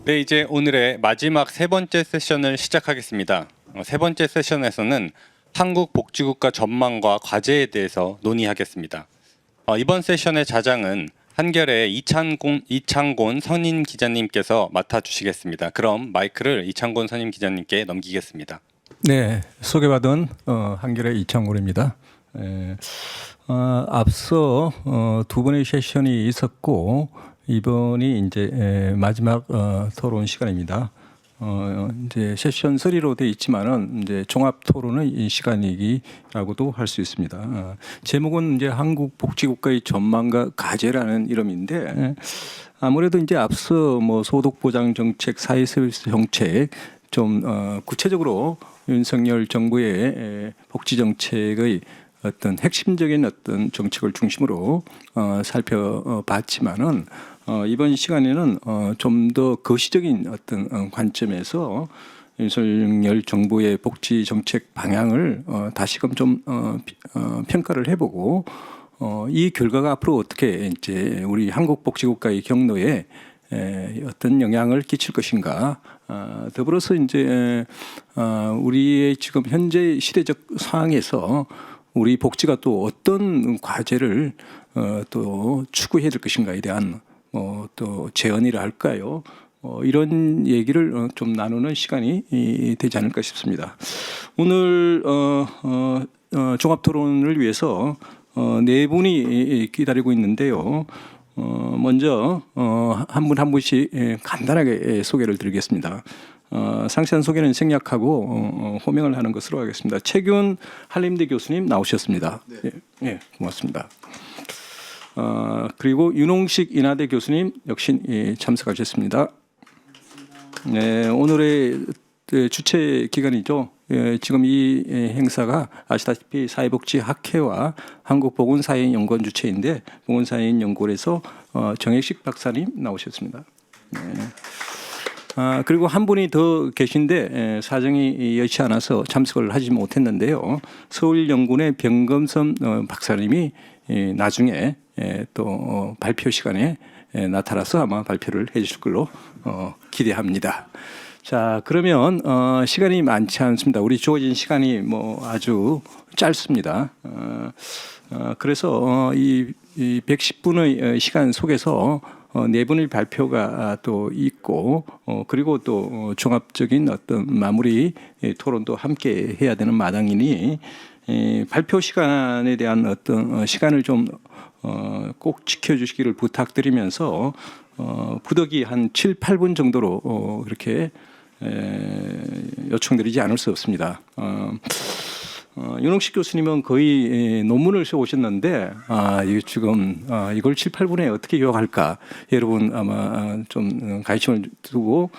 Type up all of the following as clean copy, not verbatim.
네, 이제 오늘의 마지막 세 번째 세션을 시작하겠습니다. 세 번째 세션에서는 한국 복지국가 전망과 과제에 대해서 논의하겠습니다. 이번 세션의 자장은 한겨레 이창곤 선임 기자님께서 맡아주시겠습니다. 그럼 마이크를 이창곤 선임 기자님께 넘기겠습니다. 네, 소개받은 한겨레 이창곤입니다. 앞서 두 번의 세션이 있었고 이번이 이제 마지막 토론 시간입니다. 이제 세션 3로 돼 있지만은 이제 종합 토론의 이 시간이기라고도 할 수 있습니다. 제목은 이제 한국 복지국가의 전망과 과제라는 이름인데 아무래도 이제 앞서 뭐 소득 보장 정책, 사회서비스 정책 좀 구체적으로 윤석열 정부의 복지 정책의 어떤 핵심적인 어떤 정책을 중심으로 살펴봤지만은 이번 시간에는 좀 더 거시적인 어떤 관점에서 윤석열 정부의 복지 정책 방향을 다시금 좀 평가를 해보고 이 결과가 앞으로 어떻게 이제 우리 한국 복지국가의 경로에 어떤 영향을 끼칠 것인가. 더불어서 이제 우리의 지금 현재 시대적 상황에서 우리 복지가 또 어떤 과제를 또 추구해야 될 것인가에 대한 또 제언이라 할까요? 이런 얘기를 좀 나누는 시간이 되지 않을까 싶습니다. 오늘 종합 토론을 위해서 네 분이 기다리고 있는데요. 먼저 한 분 한 분씩 간단하게 소개를 드리겠습니다. 상세한 소개는 생략하고 호명을 하는 것으로 하겠습니다. 최균 한림대 교수님 나오셨습니다. 네, 네 고맙습니다. 그리고 윤홍식 인하대 교수님 역시 참석하셨습니다. 네, 오늘의 주최 기관이죠. 지금 이 행사가 아시다시피 사회복지학회와 한국보건사회연구원 주최인데 보건사회연구원에서 정혜식 박사님 나오셨습니다. 네. 그리고 한 분이 더 계신데 사정이 여의치 않아서 참석을 하지 못했는데요. 서울연구원의 병검선 박사님이 나중에 또 발표 시간에 나타나서 아마 발표를 해주실 걸로 기대합니다. 자, 그러면 시간이 많지 않습니다. 우리 주어진 시간이 뭐 아주 짧습니다. 그래서 이 110분의 시간 속에서 네 분의 발표가 또 있고 그리고 또 종합적인 어떤 마무리 토론도 함께 해야 되는 마당이니 발표 시간에 대한 어떤 시간을 좀 꼭 지켜주시기를 부탁드리면서 부득이 한 7, 8분 정도로 그렇게 요청드리지 않을 수 없습니다. 윤홍식 교수님은 거의 논문을 써 오셨는데 이거 지금 이걸 7, 8분에 어떻게 요약할까 여러분 아마 좀 관심을 두고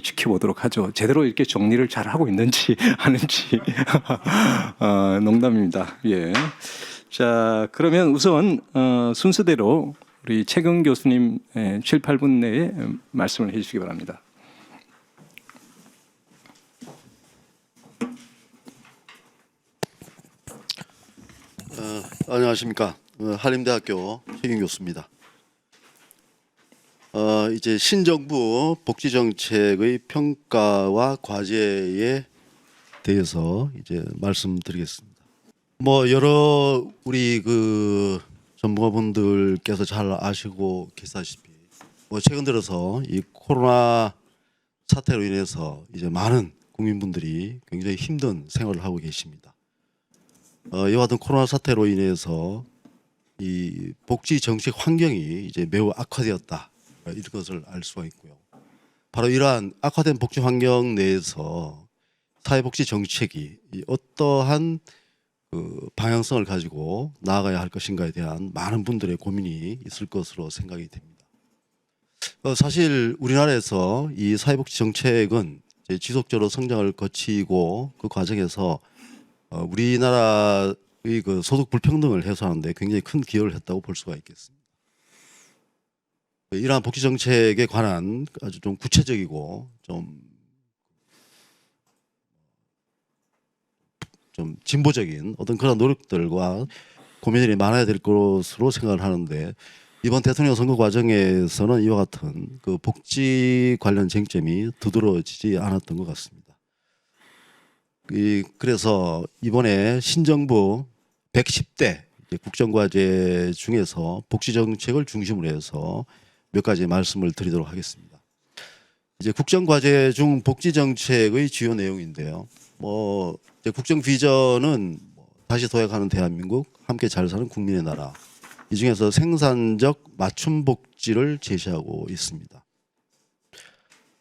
지켜보도록 하죠. 제대로 이렇게 정리를 잘 하고 있는지 아닌지 농담입니다. 예. 자, 그러면 우선 순서대로 우리 최경 교수님 7, 8분 내에 말씀을 해주시기 바랍니다. 안녕하십니까. 한림대학교 최경 교수입니다. 이제 신정부 복지정책의 평가와 과제에 대해서 이제 말씀드리겠습니다. 뭐 여러 우리 그 전문가분들께서 잘 아시고 계시다시피 뭐 최근 들어서 이 코로나 사태로 인해서 이제 많은 국민분들이 굉장히 힘든 생활을 하고 계십니다. 이와 같은 코로나 사태로 인해서 이 복지 정책 환경이 이제 매우 악화되었다 이런 것을 알 수가 있고요. 바로 이러한 악화된 복지 환경 내에서 사회복지 정책이 어떠한 그 방향성을 가지고 나아가야 할 것인가에 대한 많은 분들의 고민이 있을 것으로 생각이 됩니다. 사실 우리나라에서 이 사회복지 정책은 이제 지속적으로 성장을 거치고 그 과정에서 우리나라의 그 소득 불평등을 해소하는데 굉장히 큰 기여를 했다고 볼 수가 있겠습니다. 이러한 복지 정책에 관한 아주 좀 구체적이고 좀 진보적인 어떤 그런 노력들과 고민들이 많아야 될 것으로 생각을 하는데 이번 대통령 선거 과정에서는 이와 같은 그 복지 관련 쟁점이 두드러지지 않았던 것 같습니다. 그래서 이번에 신정부 110대 국정과제 중에서 복지 정책을 중심으로 해서 몇 가지 말씀을 드리도록 하겠습니다. 이제 국정과제 중 복지 정책의 주요 내용인데요. 이제 국정 비전은 다시 도약하는 대한민국, 함께 잘 사는 국민의 나라. 이 중에서 생산적 맞춤 복지를 제시하고 있습니다.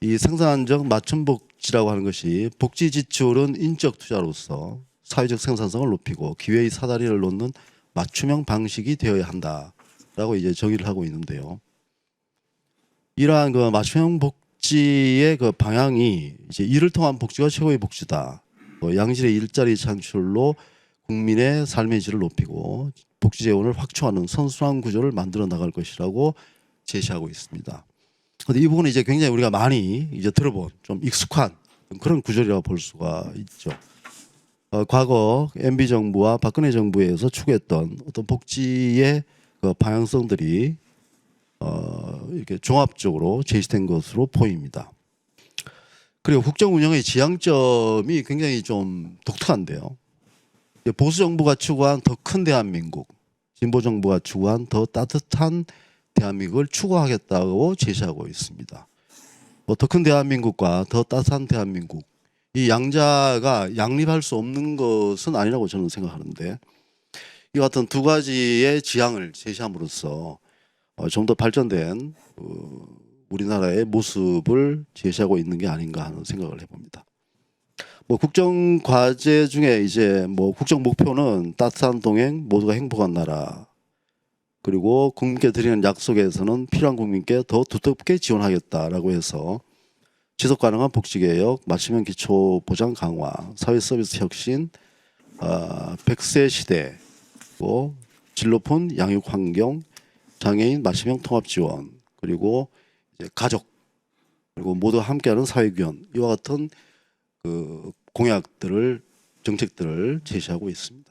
이 생산적 맞춤 복지라고 하는 것이 복지 지출은 인적 투자로서 사회적 생산성을 높이고 기회의 사다리를 놓는 맞춤형 방식이 되어야 한다라고 이제 정의를 하고 있는데요. 이러한 그 맞춤형 복지의 그 방향이 이제 이를 통한 복지가 최고의 복지다. 양질의 일자리 창출로 국민의 삶의 질을 높이고 복지 재원을 확충하는 선순환 구조를 만들어 나갈 것이라고 제시하고 있습니다. 그런데 이 부분은 이제 굉장히 우리가 많이 이제 들어본 좀 익숙한 그런 구조라고 볼 수가 있죠. 과거 MB 정부와 박근혜 정부에서 추구했던 어떤 복지의 그 방향성들이 이렇게 종합적으로 제시된 것으로 보입니다. 그리고 국정 운영의 지향점이 굉장히 좀 독특한데요. 보수 정부가 추구한 더 큰 대한민국, 진보 정부가 추구한 더 따뜻한 대한민국을 추구하겠다고 제시하고 있습니다. 더 큰 대한민국과 더 따뜻한 대한민국, 이 양자가 양립할 수 없는 것은 아니라고 저는 생각하는데, 이 같은 두 가지의 지향을 제시함으로써 좀 더 발전된 우리나라의 모습을 제시하고 있는 게 아닌가 하는 생각을 해봅니다. 국정 과제 중에 이제 국정 목표는 따뜻한 동행, 모두가 행복한 나라. 그리고 국민께 드리는 약속에서는 필요한 국민께 더 두텁게 지원하겠다라고 해서 지속 가능한 복지 개혁, 맞춤형 기초 보장 강화, 사회 서비스 혁신, 100세 시대, 질 높은 양육 환경, 장애인 맞춤형 통합 지원, 그리고 이제 가족, 그리고 모두 함께하는 사회 구현, 이와 같은 그 공약들을 정책들을 제시하고 있습니다.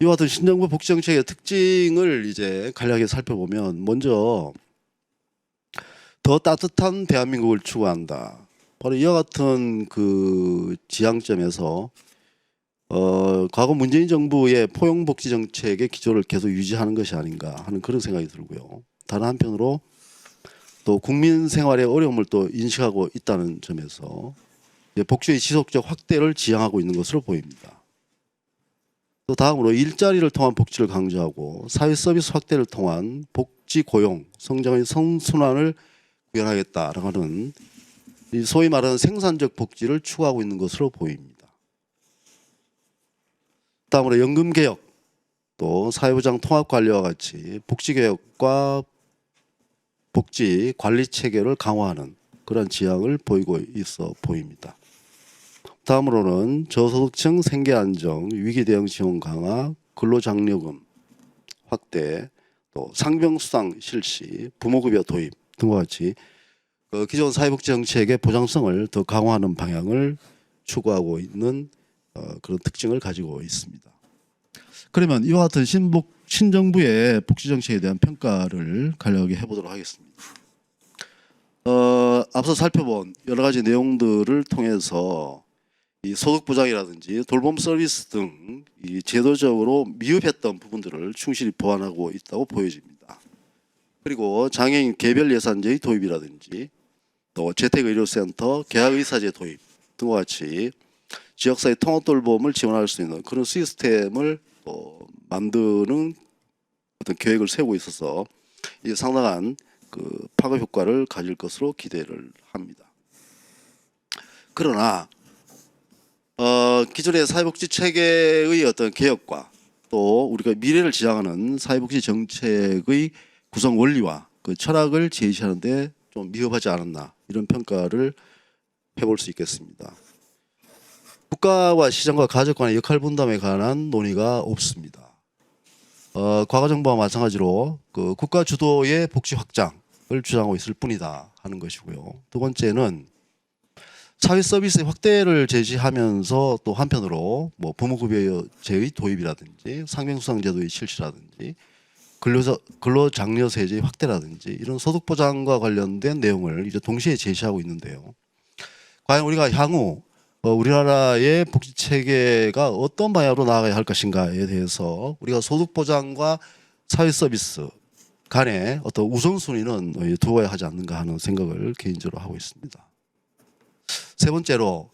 이와 같은 신정부 복지 정책의 특징을 이제 간략하게 살펴보면, 먼저 더 따뜻한 대한민국을 추구한다. 바로 이와 같은 그 지향점에서 과거 문재인 정부의 포용 복지 정책의 기조를 계속 유지하는 것이 아닌가 하는 그런 생각이 들고요. 다른 한편으로 또 국민 생활의 어려움을 또 인식하고 있다는 점에서 복지의 지속적 확대를 지향하고 있는 것으로 보입니다. 또 다음으로 일자리를 통한 복지를 강조하고 사회 서비스 확대를 통한 복지 고용, 성장의 선순환을 구현하겠다라고 하는 소위 말하는 생산적 복지를 추구하고 있는 것으로 보입니다. 다음으로 연금개혁, 또 사회보장 통합관리와 같이 복지개혁과 복지관리체계를 강화하는 그런 지향을 보이고 있어 보입니다. 다음으로는 저소득층 생계안정, 위기대응 지원 강화, 근로장려금 확대, 또 상병수당 실시, 부모급여 도입 등과 같이 기존 사회복지 정책의 보장성을 더 강화하는 방향을 추구하고 있는 그런 특징을 가지고 있습니다. 그러면 이와 같은 신정부의 복지 정책에 대한 평가를 간략하게 해보도록 하겠습니다. 앞서 살펴본 여러 가지 내용들을 통해서 이 소득 보장이라든지 돌봄 서비스 등 이 제도적으로 미흡했던 부분들을 충실히 보완하고 있다고 보여집니다. 그리고 장애인 개별 예산제의 도입이라든지 또 재택의료센터, 계약의사제 도입 등과 같이 지역사회 통합 돌봄을 지원할 수 있는 그런 시스템을 만드는 어떤 계획을 세우고 있어서 이게 상당한 그 파급 효과를 가질 것으로 기대를 합니다. 그러나 기존의 사회복지 체계의 어떤 개혁과 또 우리가 미래를 지향하는 사회복지 정책의 구성 원리와 그 철학을 제시하는데 좀 미흡하지 않았나, 이런 평가를 해볼 수 있겠습니다. 국가와 시장과 가족 간의 역할 분담에 관한 논의가 없습니다. 과거 정부와 마찬가지로 그 국가 주도의 복지 확장을 주장하고 있을 뿐이다 하는 것이고요. 두 번째는 사회 서비스의 확대를 제시하면서 또 한편으로 부모급여제의 도입이라든지 상병수당제도의 실시라든지 근로장려세제 확대라든지 이런 소득 보장과 관련된 내용을 이제 동시에 제시하고 있는데요. 과연 우리가 향후 우리나라의 복지 체계가 어떤 방향으로 나아가야 할 것인가에 대해서 우리가 소득 보장과 사회 서비스 간의 어떤 우선순위는 두어야 하지 않는가 하는 생각을 개인적으로 하고 있습니다. 세 번째로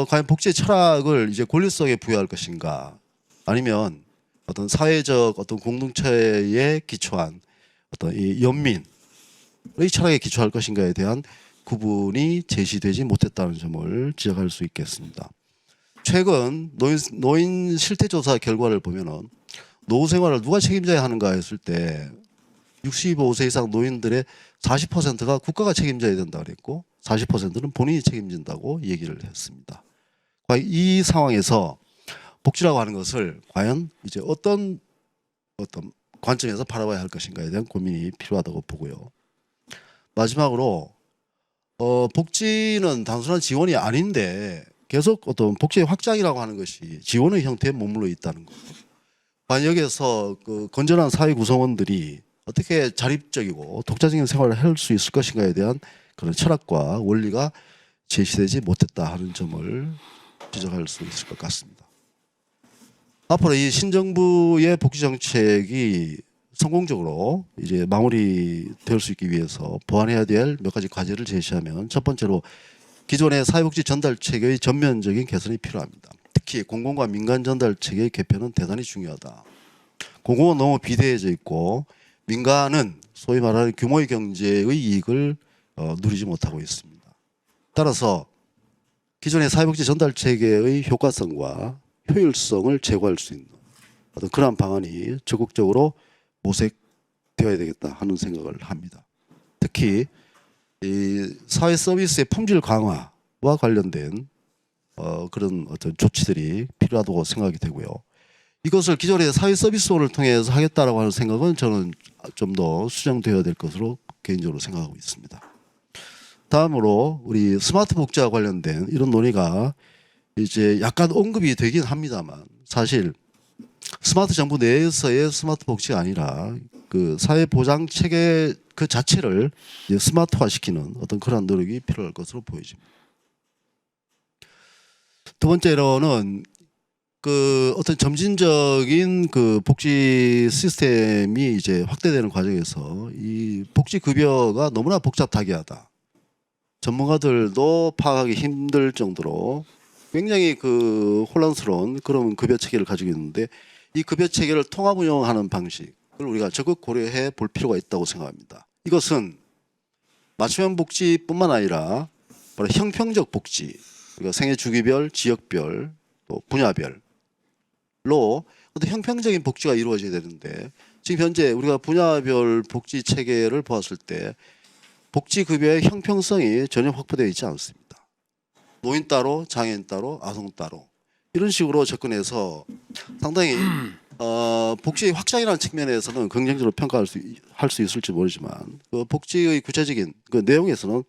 과연 복지의 철학을 이제 권리 속에 부여할 것인가, 아니면 어떤 사회적 어떤 공동체에 기초한 어떤 이 연민의 철학에 기초할 것인가에 대한 구분이 제시되지 못했다는 점을 지적할 수 있겠습니다. 최근 노인 실태조사 결과를 보면은 노후 생활을 누가 책임져야 하는가 했을 때 65세 이상 노인들의 40%가 국가가 책임져야 된다 그랬고 40%는 본인이 책임진다고 얘기를 했습니다. 과연 이 상황에서 복지라고 하는 것을 과연 이제 어떤 관점에서 바라봐야 할 것인가에 대한 고민이 필요하다고 보고요. 마지막으로 복지는 단순한 지원이 아닌데 계속 어떤 복지의 확장이라고 하는 것이 지원의 형태에 머물러 있다는 것. 과연 여기에서 그 건전한 사회 구성원들이 어떻게 자립적이고 독자적인 생활을 할 수 있을 것인가에 대한 그런 철학과 원리가 제시되지 못했다 하는 점을 지적할 수 있을 것 같습니다. 앞으로 이 신정부의 복지 정책이 성공적으로 이제 마무리될 수 있기 위해서 보완해야 될 몇 가지 과제를 제시하면, 첫 번째로 기존의 사회복지 전달 체계의 전면적인 개선이 필요합니다. 특히 공공과 민간 전달 체계의 개편은 대단히 중요하다. 공공은 너무 비대해져 있고 민간은 소위 말하는 규모의 경제의 이익을 누리지 못하고 있습니다. 따라서 기존의 사회복지 전달 체계의 효과성과 효율성을 제고할 수 있는 어떤 그러한 방안이 적극적으로 모색되어야 되겠다 하는 생각을 합니다. 특히 이 사회 서비스의 품질 강화와 관련된 그런 어떤 조치들이 필요하다고 생각이 되고요. 이것을 기존의 사회 서비스원을 통해서 하겠다라고 하는 생각은 저는 좀 더 수정되어야 될 것으로 개인적으로 생각하고 있습니다. 다음으로 우리 스마트 복지와 관련된 이런 논의가 이제 약간 언급이 되긴 합니다만, 사실 스마트 정부 내에서의 스마트 복지가 아니라 그 사회 보장 체계 그 자체를 이제 스마트화시키는 어떤 그런 노력이 필요할 것으로 보여집니다. 두 번째로는 그 어떤 점진적인 그 복지 시스템이 이제 확대되는 과정에서 이 복지 급여가 너무나 복잡하게하다. 전문가들도 파악하기 힘들 정도로 굉장히 그 혼란스러운 그런 급여 체계를 가지고 있는데, 이 급여 체계를 통합 운영하는 방식을 우리가 적극 고려해 볼 필요가 있다고 생각합니다. 이것은 맞춤형 복지뿐만 아니라 바로 형평적 복지, 그러니까 생애 주기별, 지역별, 또 분야별로 어떤 형평적인 복지가 이루어져야 되는데, 지금 현재 우리가 분야별 복지 체계를 보았을 때 복지 급여의 형평성이 전혀 확보되어 있지 않습니다. 노인 따로, 장애인 따로, 아동 따로 이런 식으로 접근해서 상당히 복지 확장이라는 측면에서는 긍정적으로 평가할 수 있을지 모르지만, 그 복지의 구체적인 그 내용에서는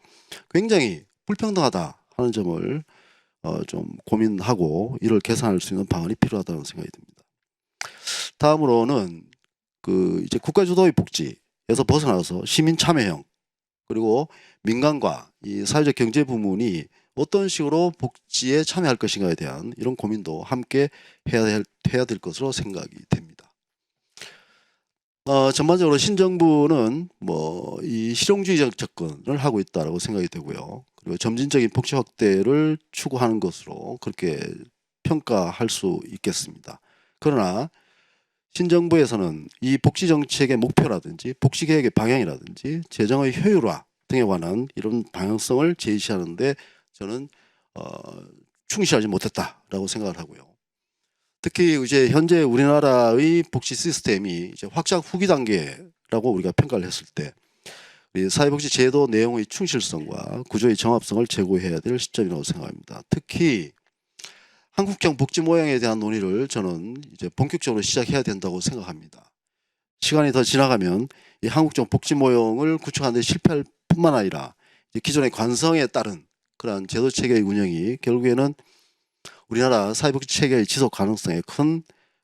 굉장히 불평등하다 하는 점을 좀 고민하고 이를 개선할 수 있는 방안이 필요하다는 생각이 듭니다. 다음으로는 그 이제 국가 주도의 복지에서 벗어나서 시민 참여형, 그리고 민간과 이 사회적 경제 부문이 어떤 식으로 복지에 참여할 것인가에 대한 이런 고민도 함께 해야 될 것으로 생각이 됩니다. 전반적으로 신정부는 뭐 이 실용주의적 접근을 하고 있다라고 생각이 되고요. 그리고 점진적인 복지 확대를 추구하는 것으로 그렇게 평가할 수 있겠습니다. 그러나 신정부에서는 이 복지 정책의 목표라든지 복지 계획의 방향이라든지 재정의 효율화 등에 관한 이런 방향성을 제시하는데 저는 충실하지 못했다라고 생각을 하고요. 특히 이제 현재 우리나라의 복지 시스템이 이제 확장 후기 단계라고 우리가 평가를 했을 때 사회복지 제도 내용의 충실성과 구조의 정합성을 제고해야 될 시점이라고 생각합니다. 특히 한국형 복지 모형에 대한 논의를 저는 이제 본격적으로 시작해야 된다고 생각합니다. 시간이 더 지나가면 이 한국형 복지 모형을 구축하는 데 실패할 뿐만 아니라 기존의 관성에 따른 그러한 제도 체계의 운영이 결국에는 우리나라 사회복지 체계의 지속 가능성에 큰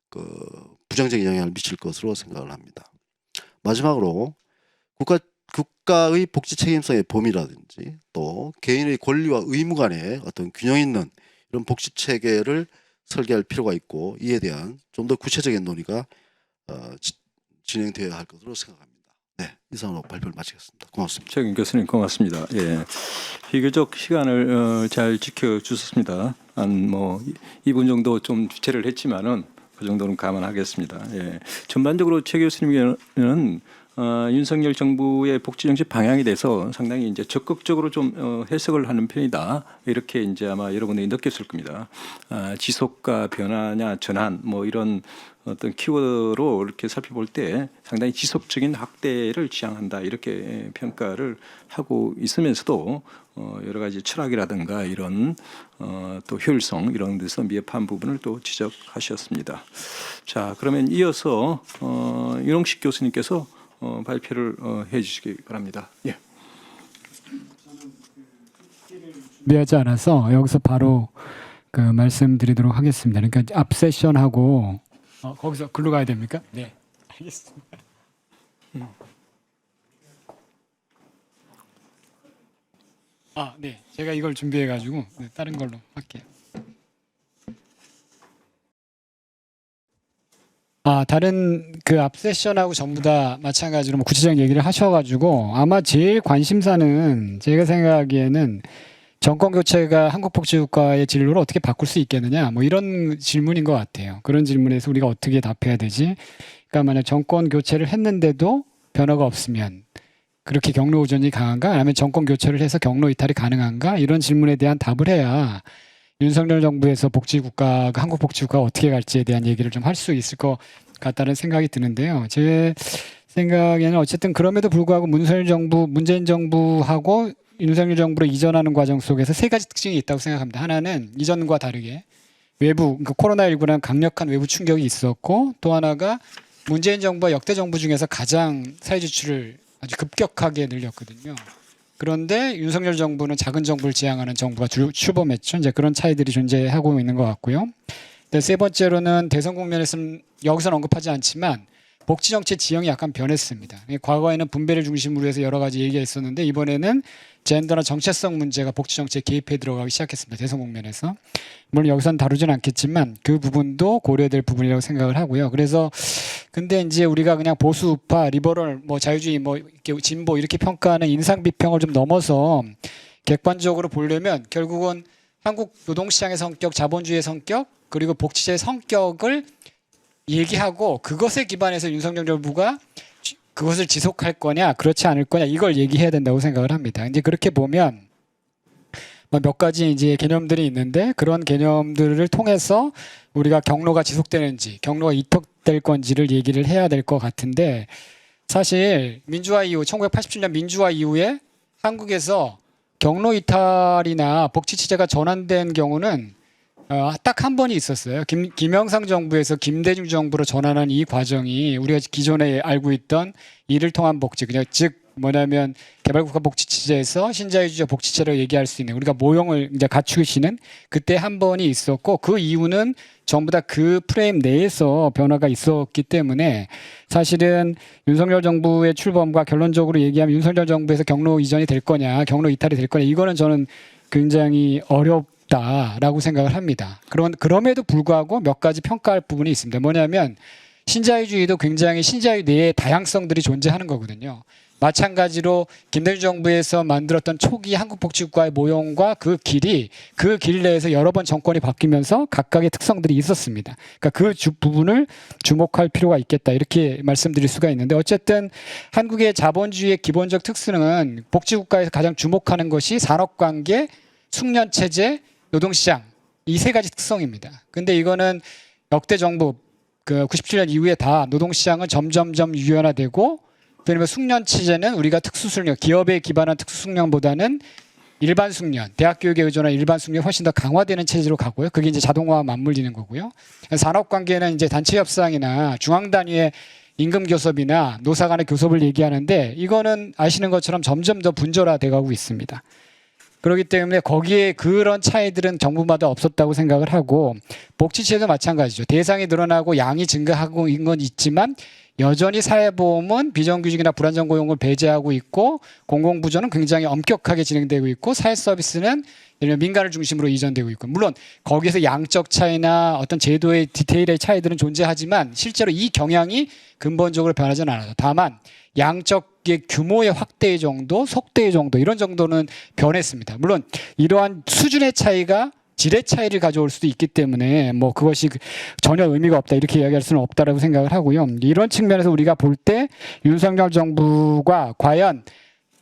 그 부정적인 영향을 미칠 것으로 생각을 합니다. 마지막으로 국가의 복지 책임성의 범위라든지 또 개인의 권리와 의무 간의 어떤 균형 있는 이런 복지 체계를 설계할 필요가 있고 이에 대한 좀 더 구체적인 논의가 진행되어야 할 것으로 생각합니다. 네, 이상으로 발표를 마치겠습니다. 고맙습니다. 최근 교수님 고맙습니다. 예, 비교적 시간을 잘 지켜주셨습니다. 한 뭐 2분 정도 좀 주체를 했지만은 그 정도는 감안하겠습니다. 예, 전반적으로 최 교수님께는 윤석열 정부의 복지 정책 방향에 대해서 상당히 이제 적극적으로 좀 해석을 하는 편이다. 이렇게 이제 아마 여러분들이 느꼈을 겁니다. 지속과 변화냐 전환 뭐 이런 어떤 키워드로 이렇게 살펴볼 때 상당히 지속적인 확대를 지향한다 이렇게 평가를 하고 있으면서도 여러 가지 철학이라든가 이런 또 효율성 이런 데서 미흡한 부분을 또 지적하셨습니다. 자, 그러면 이어서 윤홍식 교수님께서 발표를 해주시기 바랍니다. 예. 준비하지 않아서 여기서 바로 그 말씀드리도록 하겠습니다. 그러니까 앞 세션하고 거기서 글로 가야 됩니까? 네, 알겠습니다. 네, 제가 이걸 준비해가지고 다른 걸로 할게요. 다른 그 앞 세션하고 전부 다 마찬가지로 뭐 구체적인 얘기를 하셔가지고 아마 제일 관심사는 제가 생각하기에는 정권 교체가 한국 복지국가의 진로를 어떻게 바꿀 수 있겠느냐 뭐 이런 질문인 것 같아요. 그런 질문에서 우리가 어떻게 답해야 되지? 그러니까 만약 정권 교체를 했는데도 변화가 없으면 그렇게 경로 우전이 강한가? 아니면 정권 교체를 해서 경로 이탈이 가능한가? 이런 질문에 대한 답을 해야 윤석열 정부에서 복지국가가 한국 복지국가가 어떻게 갈지에 대한 얘기를 좀 할 수 있을 것 같다는 생각이 드는데요. 제 생각에는 어쨌든 그럼에도 불구하고 문재인 정부하고 윤석열 정부로 이전하는 과정 속에서 세 가지 특징이 있다고 생각합니다. 하나는 이전과 다르게 외부, 그러니까 코로나19라는 강력한 외부 충격이 있었고 또 하나가 문재인 정부와 역대 정부 중에서 가장 사회 지출을 아주 급격하게 늘렸거든요. 그런데 윤석열 정부는 작은 정부를 지향하는 정부가 출범했죠. 이제 그런 차이들이 존재하고 있는 것 같고요. 세 번째로는 대선 국면에서는 여기서는 언급하지 않지만 복지 정책 지형이 약간 변했습니다. 과거에는 분배를 중심으로 해서 여러 가지 얘기가 있었는데 이번에는 젠더나 정체성 문제가 복지 정책에 개입해 들어가기 시작했습니다. 대선 국면에서. 물론 여기서는 다루진 않겠지만 그 부분도 고려될 부분이라고 생각을 하고요. 그래서 근데 이제 우리가 그냥 보수 우파, 리버럴, 뭐 자유주의, 뭐 이렇게 진보 이렇게 평가하는 인상 비평을 좀 넘어서 객관적으로 보려면 결국은 한국 노동시장의 성격, 자본주의의 성격, 그리고 복지제의 성격을 얘기하고 그것에 기반해서 윤석열 정부가 그것을 지속할 거냐, 그렇지 않을 거냐 이걸 얘기해야 된다고 생각을 합니다. 이제 그렇게 보면 몇 가지 이제 개념들이 있는데 그런 개념들을 통해서 우리가 경로가 지속되는지, 경로가 이턱될 건지를 얘기를 해야 될 것 같은데 사실 민주화 이후 1987년 민주화 이후에 한국에서 경로 이탈이나 복지 체제가 전환된 경우는 딱 한 번이 있었어요. 김영삼 정부에서 김대중 정부로 전환한 이 과정이 우리가 기존에 알고 있던 이를 통한 복지, 그냥 즉 뭐냐면 개발국가 복지체제에서 신자유주의 복지체로 얘기할 수 있는 우리가 모형을 이제 갖추시는 그때 한 번이 있었고 그 이후는 전부 다 그 프레임 내에서 변화가 있었기 때문에 사실은 윤석열 정부의 출범과 결론적으로 얘기하면 윤석열 정부에서 경로 이전이 될 거냐, 경로 이탈이 될 거냐 이거는 저는 굉장히 어렵다라고 생각을 합니다. 그럼에도 불구하고 몇 가지 평가할 부분이 있습니다. 뭐냐면 신자유주의도 굉장히 신자유 내에 다양성들이 존재하는 거거든요. 마찬가지로 김대중 정부에서 만들었던 초기 한국복지국가의 모형과 그 길 내에서 여러 번 정권이 바뀌면서 각각의 특성들이 있었습니다. 그러니까 그 부분을 주목할 필요가 있겠다 이렇게 말씀드릴 수가 있는데 어쨌든 한국의 자본주의의 기본적 특수는 복지국가에서 가장 주목하는 것이 산업관계, 숙련체제, 노동시장 이 세 가지 특성입니다. 근데 이거는 역대 정부 그 97년 이후에 다 노동시장은 점점점 유연화되고 왜냐하면 숙련 체제는 우리가 특수숙련, 기업에 기반한 특수숙련보다는 일반 숙련, 대학 교육에 의존한 일반 숙련이 훨씬 더 강화되는 체제로 가고요. 그게 이제 자동화와 맞물리는 거고요. 산업관계는 이제 단체 협상이나 중앙 단위의 임금 교섭이나 노사 간의 교섭을 얘기하는데 이거는 아시는 것처럼 점점 더 분절화돼 가고 있습니다. 그렇기 때문에 거기에 그런 차이들은 정부마다 없었다고 생각을 하고 복지체도 마찬가지죠. 대상이 늘어나고 양이 증가하고 있는 건 있지만 여전히 사회보험은 비정규직이나 불안정 고용을 배제하고 있고 공공부조는 굉장히 엄격하게 진행되고 있고 사회서비스는 예를 들면 민간을 중심으로 이전되고 있고 물론 거기에서 양적 차이나 어떤 제도의 디테일의 차이들은 존재하지만 실제로 이 경향이 근본적으로 변하지는 않아요. 다만 양적의 규모의 확대 정도, 속대 정도 이런 정도는 변했습니다. 물론 이러한 수준의 차이가 질의 차이를 가져올 수도 있기 때문에 뭐 그것이 전혀 의미가 없다 이렇게 이야기할 수는 없다라고 생각을 하고요. 이런 측면에서 우리가 볼 때 윤석열 정부가 과연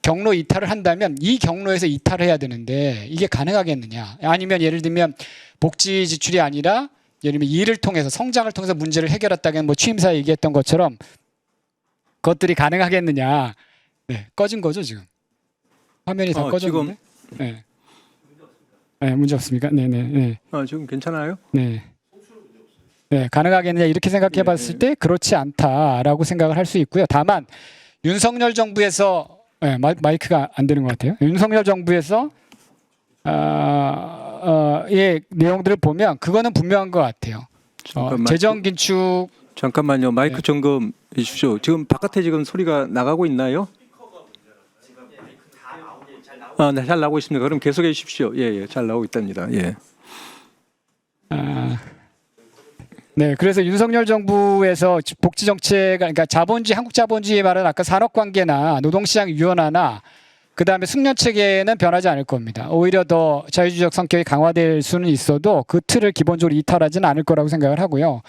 경로 이탈을 한다면 이 경로에서 이탈을 해야 되는데 이게 가능하겠느냐? 아니면 예를 들면 복지 지출이 아니라 예를 들면 일을 통해서 성장을 통해서 문제를 해결했다면 뭐 취임사 얘기했던 것처럼 그것들이 가능하겠느냐? 네, 꺼진 거죠 지금. 화면이 다 꺼졌는데. 네. 네, 문제 없습니까? 네네. 네. 지금 괜찮아요? 네. 네, 가능하겠느냐 이렇게 생각해 봤을 때 그렇지 않다라고 생각을 할 수 있고요. 다만 윤석열 정부에서 네, 마이크가 안 되는 것 같아요. 윤석열 정부에서 예, 내용들을 보면 그거는 분명한 것 같아요. 재정 긴축 잠깐만요. 마이크 네. 점검해 주십시오. 지금 바깥에 지금 소리가 나가고 있나요? 네, 잘 나오고 있습니다. 그럼 계속해 주십시오. 예, 잘 나오고 있답니다. 예. 네, 그래서 윤석열 정부에서 복지 정책, 그러니까 자본주의, 한국 자본주의의 말은 아까 산업관계나 노동시장 유연화나 그다음에 숙련 체계는 변하지 않을 겁니다. 오히려 더 자유주의적 성격이 강화될 수는 있어도 그 틀을 기본적으로 이탈하지는 않을 거라고 생각을 하고요.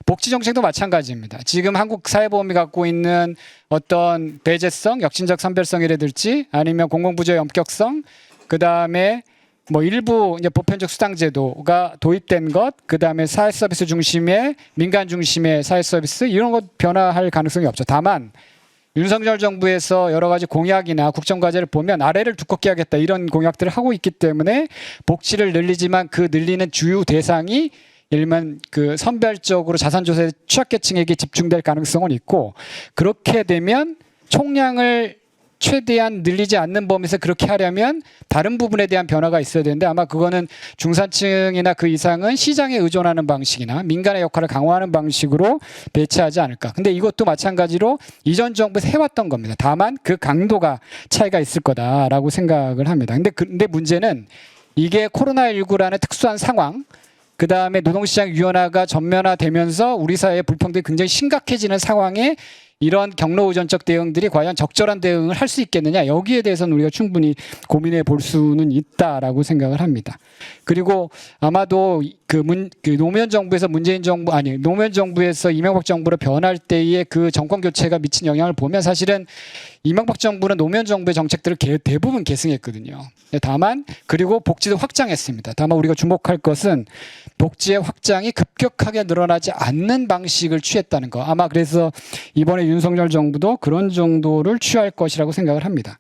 복지 정책도 마찬가지입니다. 지금 한국 사회보험이 갖고 있는 어떤 배제성, 혁신적 선별성이라든지 아니면 공공부조의 엄격성, 그다음에 뭐 일부 이제 보편적 수당제도가 도입된 것, 그다음에 사회서비스 중심의 민간 중심의 사회서비스 이런 것 변화할 가능성이 없죠. 다만 윤석열 정부에서 여러 가지 공약이나 국정과제를 보면 아래를 두껍게 하겠다 이런 공약들을 하고 있기 때문에 복지를 늘리지만 그 늘리는 주요 대상이 예를 들면 그 선별적으로 자산조세 취약계층에게 집중될 가능성은 있고 그렇게 되면 총량을 최대한 늘리지 않는 범위에서 그렇게 하려면 다른 부분에 대한 변화가 있어야 되는데 아마 그거는 중산층이나 그 이상은 시장에 의존하는 방식이나 민간의 역할을 강화하는 방식으로 배치하지 않을까. 근데 이것도 마찬가지로 이전 정부에서 해왔던 겁니다. 다만 그 강도가 차이가 있을 거다라고 생각을 합니다. 근데 문제는 이게 코로나19라는 특수한 상황 그 다음에 노동시장 유연화가 전면화되면서 우리 사회의 불평등이 굉장히 심각해지는 상황에 이런 경로 의존적 대응들이 과연 적절한 대응을 할 수 있겠느냐 여기에 대해서는 우리가 충분히 고민해 볼 수는 있다라고 생각을 합니다. 그리고 아마도 노무현 정부에서 문재인 정부 아니 노무현 정부에서 이명박 정부로 변할 때의 그 정권 교체가 미친 영향을 보면 사실은 이명박 정부는 노무현 정부의 정책들을 대부분 계승했거든요. 다만 그리고 복지도 확장했습니다. 다만 우리가 주목할 것은 복지의 확장이 급격하게 늘어나지 않는 방식을 취했다는 거. 아마 그래서 이번에 윤석열 정부도 그런 정도를 취할 것이라고 생각을 합니다.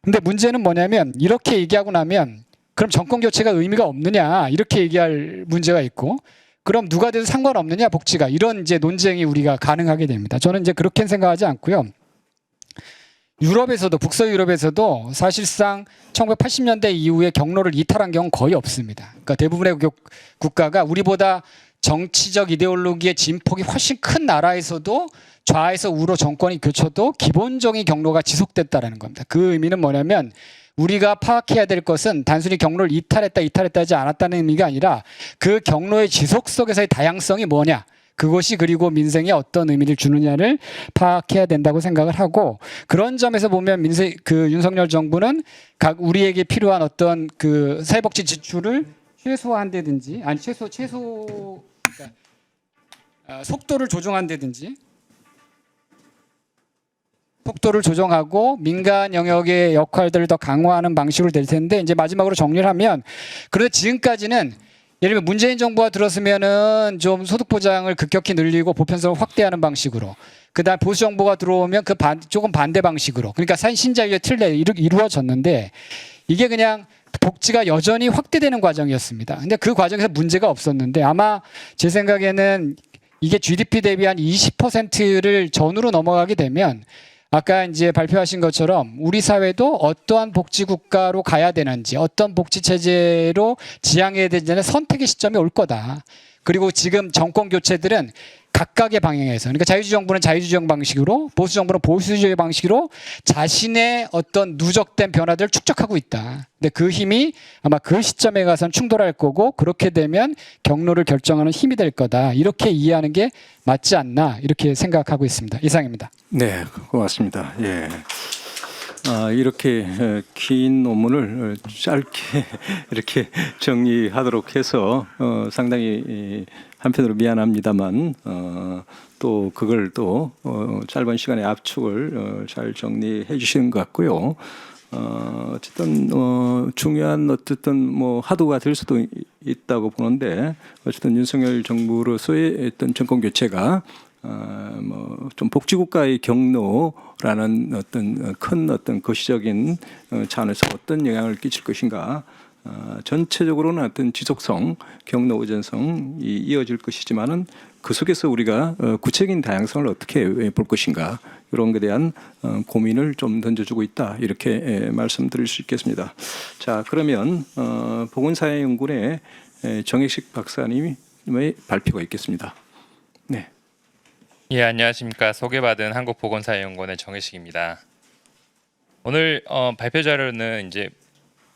근데 문제는 뭐냐면 이렇게 얘기하고 나면 그럼 정권 교체가 의미가 없느냐 이렇게 얘기할 문제가 있고 그럼 누가 돼도 상관없느냐 복지가 이런 이제 논쟁이 우리가 가능하게 됩니다. 저는 이제 그렇게는 생각하지 않고요. 유럽에서도 북서유럽에서도 사실상 1980년대 이후에 경로를 이탈한 경우는 거의 없습니다. 그러니까 대부분의 국가가 우리보다 정치적 이데올로기의 진폭이 훨씬 큰 나라에서도 좌에서 우로 정권이 교쳐도 기본적인 경로가 지속됐다는 겁니다. 그 의미는 뭐냐면 우리가 파악해야 될 것은 단순히 경로를 이탈했다 하지 않았다는 의미가 아니라 그 경로의 지속 속에서의 다양성이 뭐냐. 그것이 그리고 민생에 어떤 의미를 주느냐를 파악해야 된다고 생각을 하고 그런 점에서 보면 윤석열 정부는 각 우리에게 필요한 어떤 그 사회복지 지출을 최소화한다든지 아니 그러니까 속도를 조정한다든지 속도를 조정하고 민간 영역의 역할들을 더 강화하는 방식으로 될 텐데 이제 마지막으로 정리를 하면 그래도 지금까지는 예를 들면 문재인 정부가 들었으면은 좀 소득 보장을 급격히 늘리고 보편성을 확대하는 방식으로 그다음 보수 정부가 들어오면 조금 반대 방식으로 그러니까 신자유의 틀에 이루어졌는데 이게 그냥 복지가 여전히 확대되는 과정이었습니다. 근데 그 과정에서 문제가 없었는데 아마 제 생각에는 이게 GDP 대비 한 20%를 전후로 넘어가게 되면 아까 이제 발표하신 것처럼 우리 사회도 어떠한 복지 국가로 가야 되는지 어떤 복지 체제로 지향해야 되는지 선택의 시점이 올 거다. 그리고 지금 정권 교체들은 각각의 방향에서, 그러니까 자유주의 정부는 자유주의 방식으로, 보수 정부는 보수주의 방식으로 자신의 어떤 누적된 변화들을 축적하고 있다. 근데 그 힘이 아마 그 시점에 가서는 충돌할 거고, 그렇게 되면 경로를 결정하는 힘이 될 거다. 이렇게 이해하는 게 맞지 않나, 이렇게 생각하고 있습니다. 이상입니다. 네, 고맙습니다. 예. 이렇게 긴 논문을 짧게 이렇게 정리하도록 해서 상당히 한편으로 미안합니다만 또 그걸 또 짧은 시간에 압축을 잘 정리해 주시는 것 같고요. 어쨌든 중요한 어쨌든 뭐 화두가 될 수도 있다고 보는데, 어쨌든 윤석열 정부로서의 어떤 정권 교체가 뭐 좀 복지국가의 경로라는 어떤 큰 어떤 거시적인 차원에서 어떤 영향을 끼칠 것인가, 전체적으로는 어떤 지속성, 경로 의존성이 이어질 것이지만은 그 속에서 우리가 구체적인 다양성을 어떻게 볼 것인가, 이런 것에 대한 고민을 좀 던져주고 있다, 이렇게 말씀드릴 수 있겠습니다. 자, 그러면 보건사회연구원의 정혜식 박사님의 발표가 있겠습니다. 네. 예, 안녕하십니까. 소개받은 한국보건사회연구원의 정혜식입니다. 오늘 발표 자료는 이제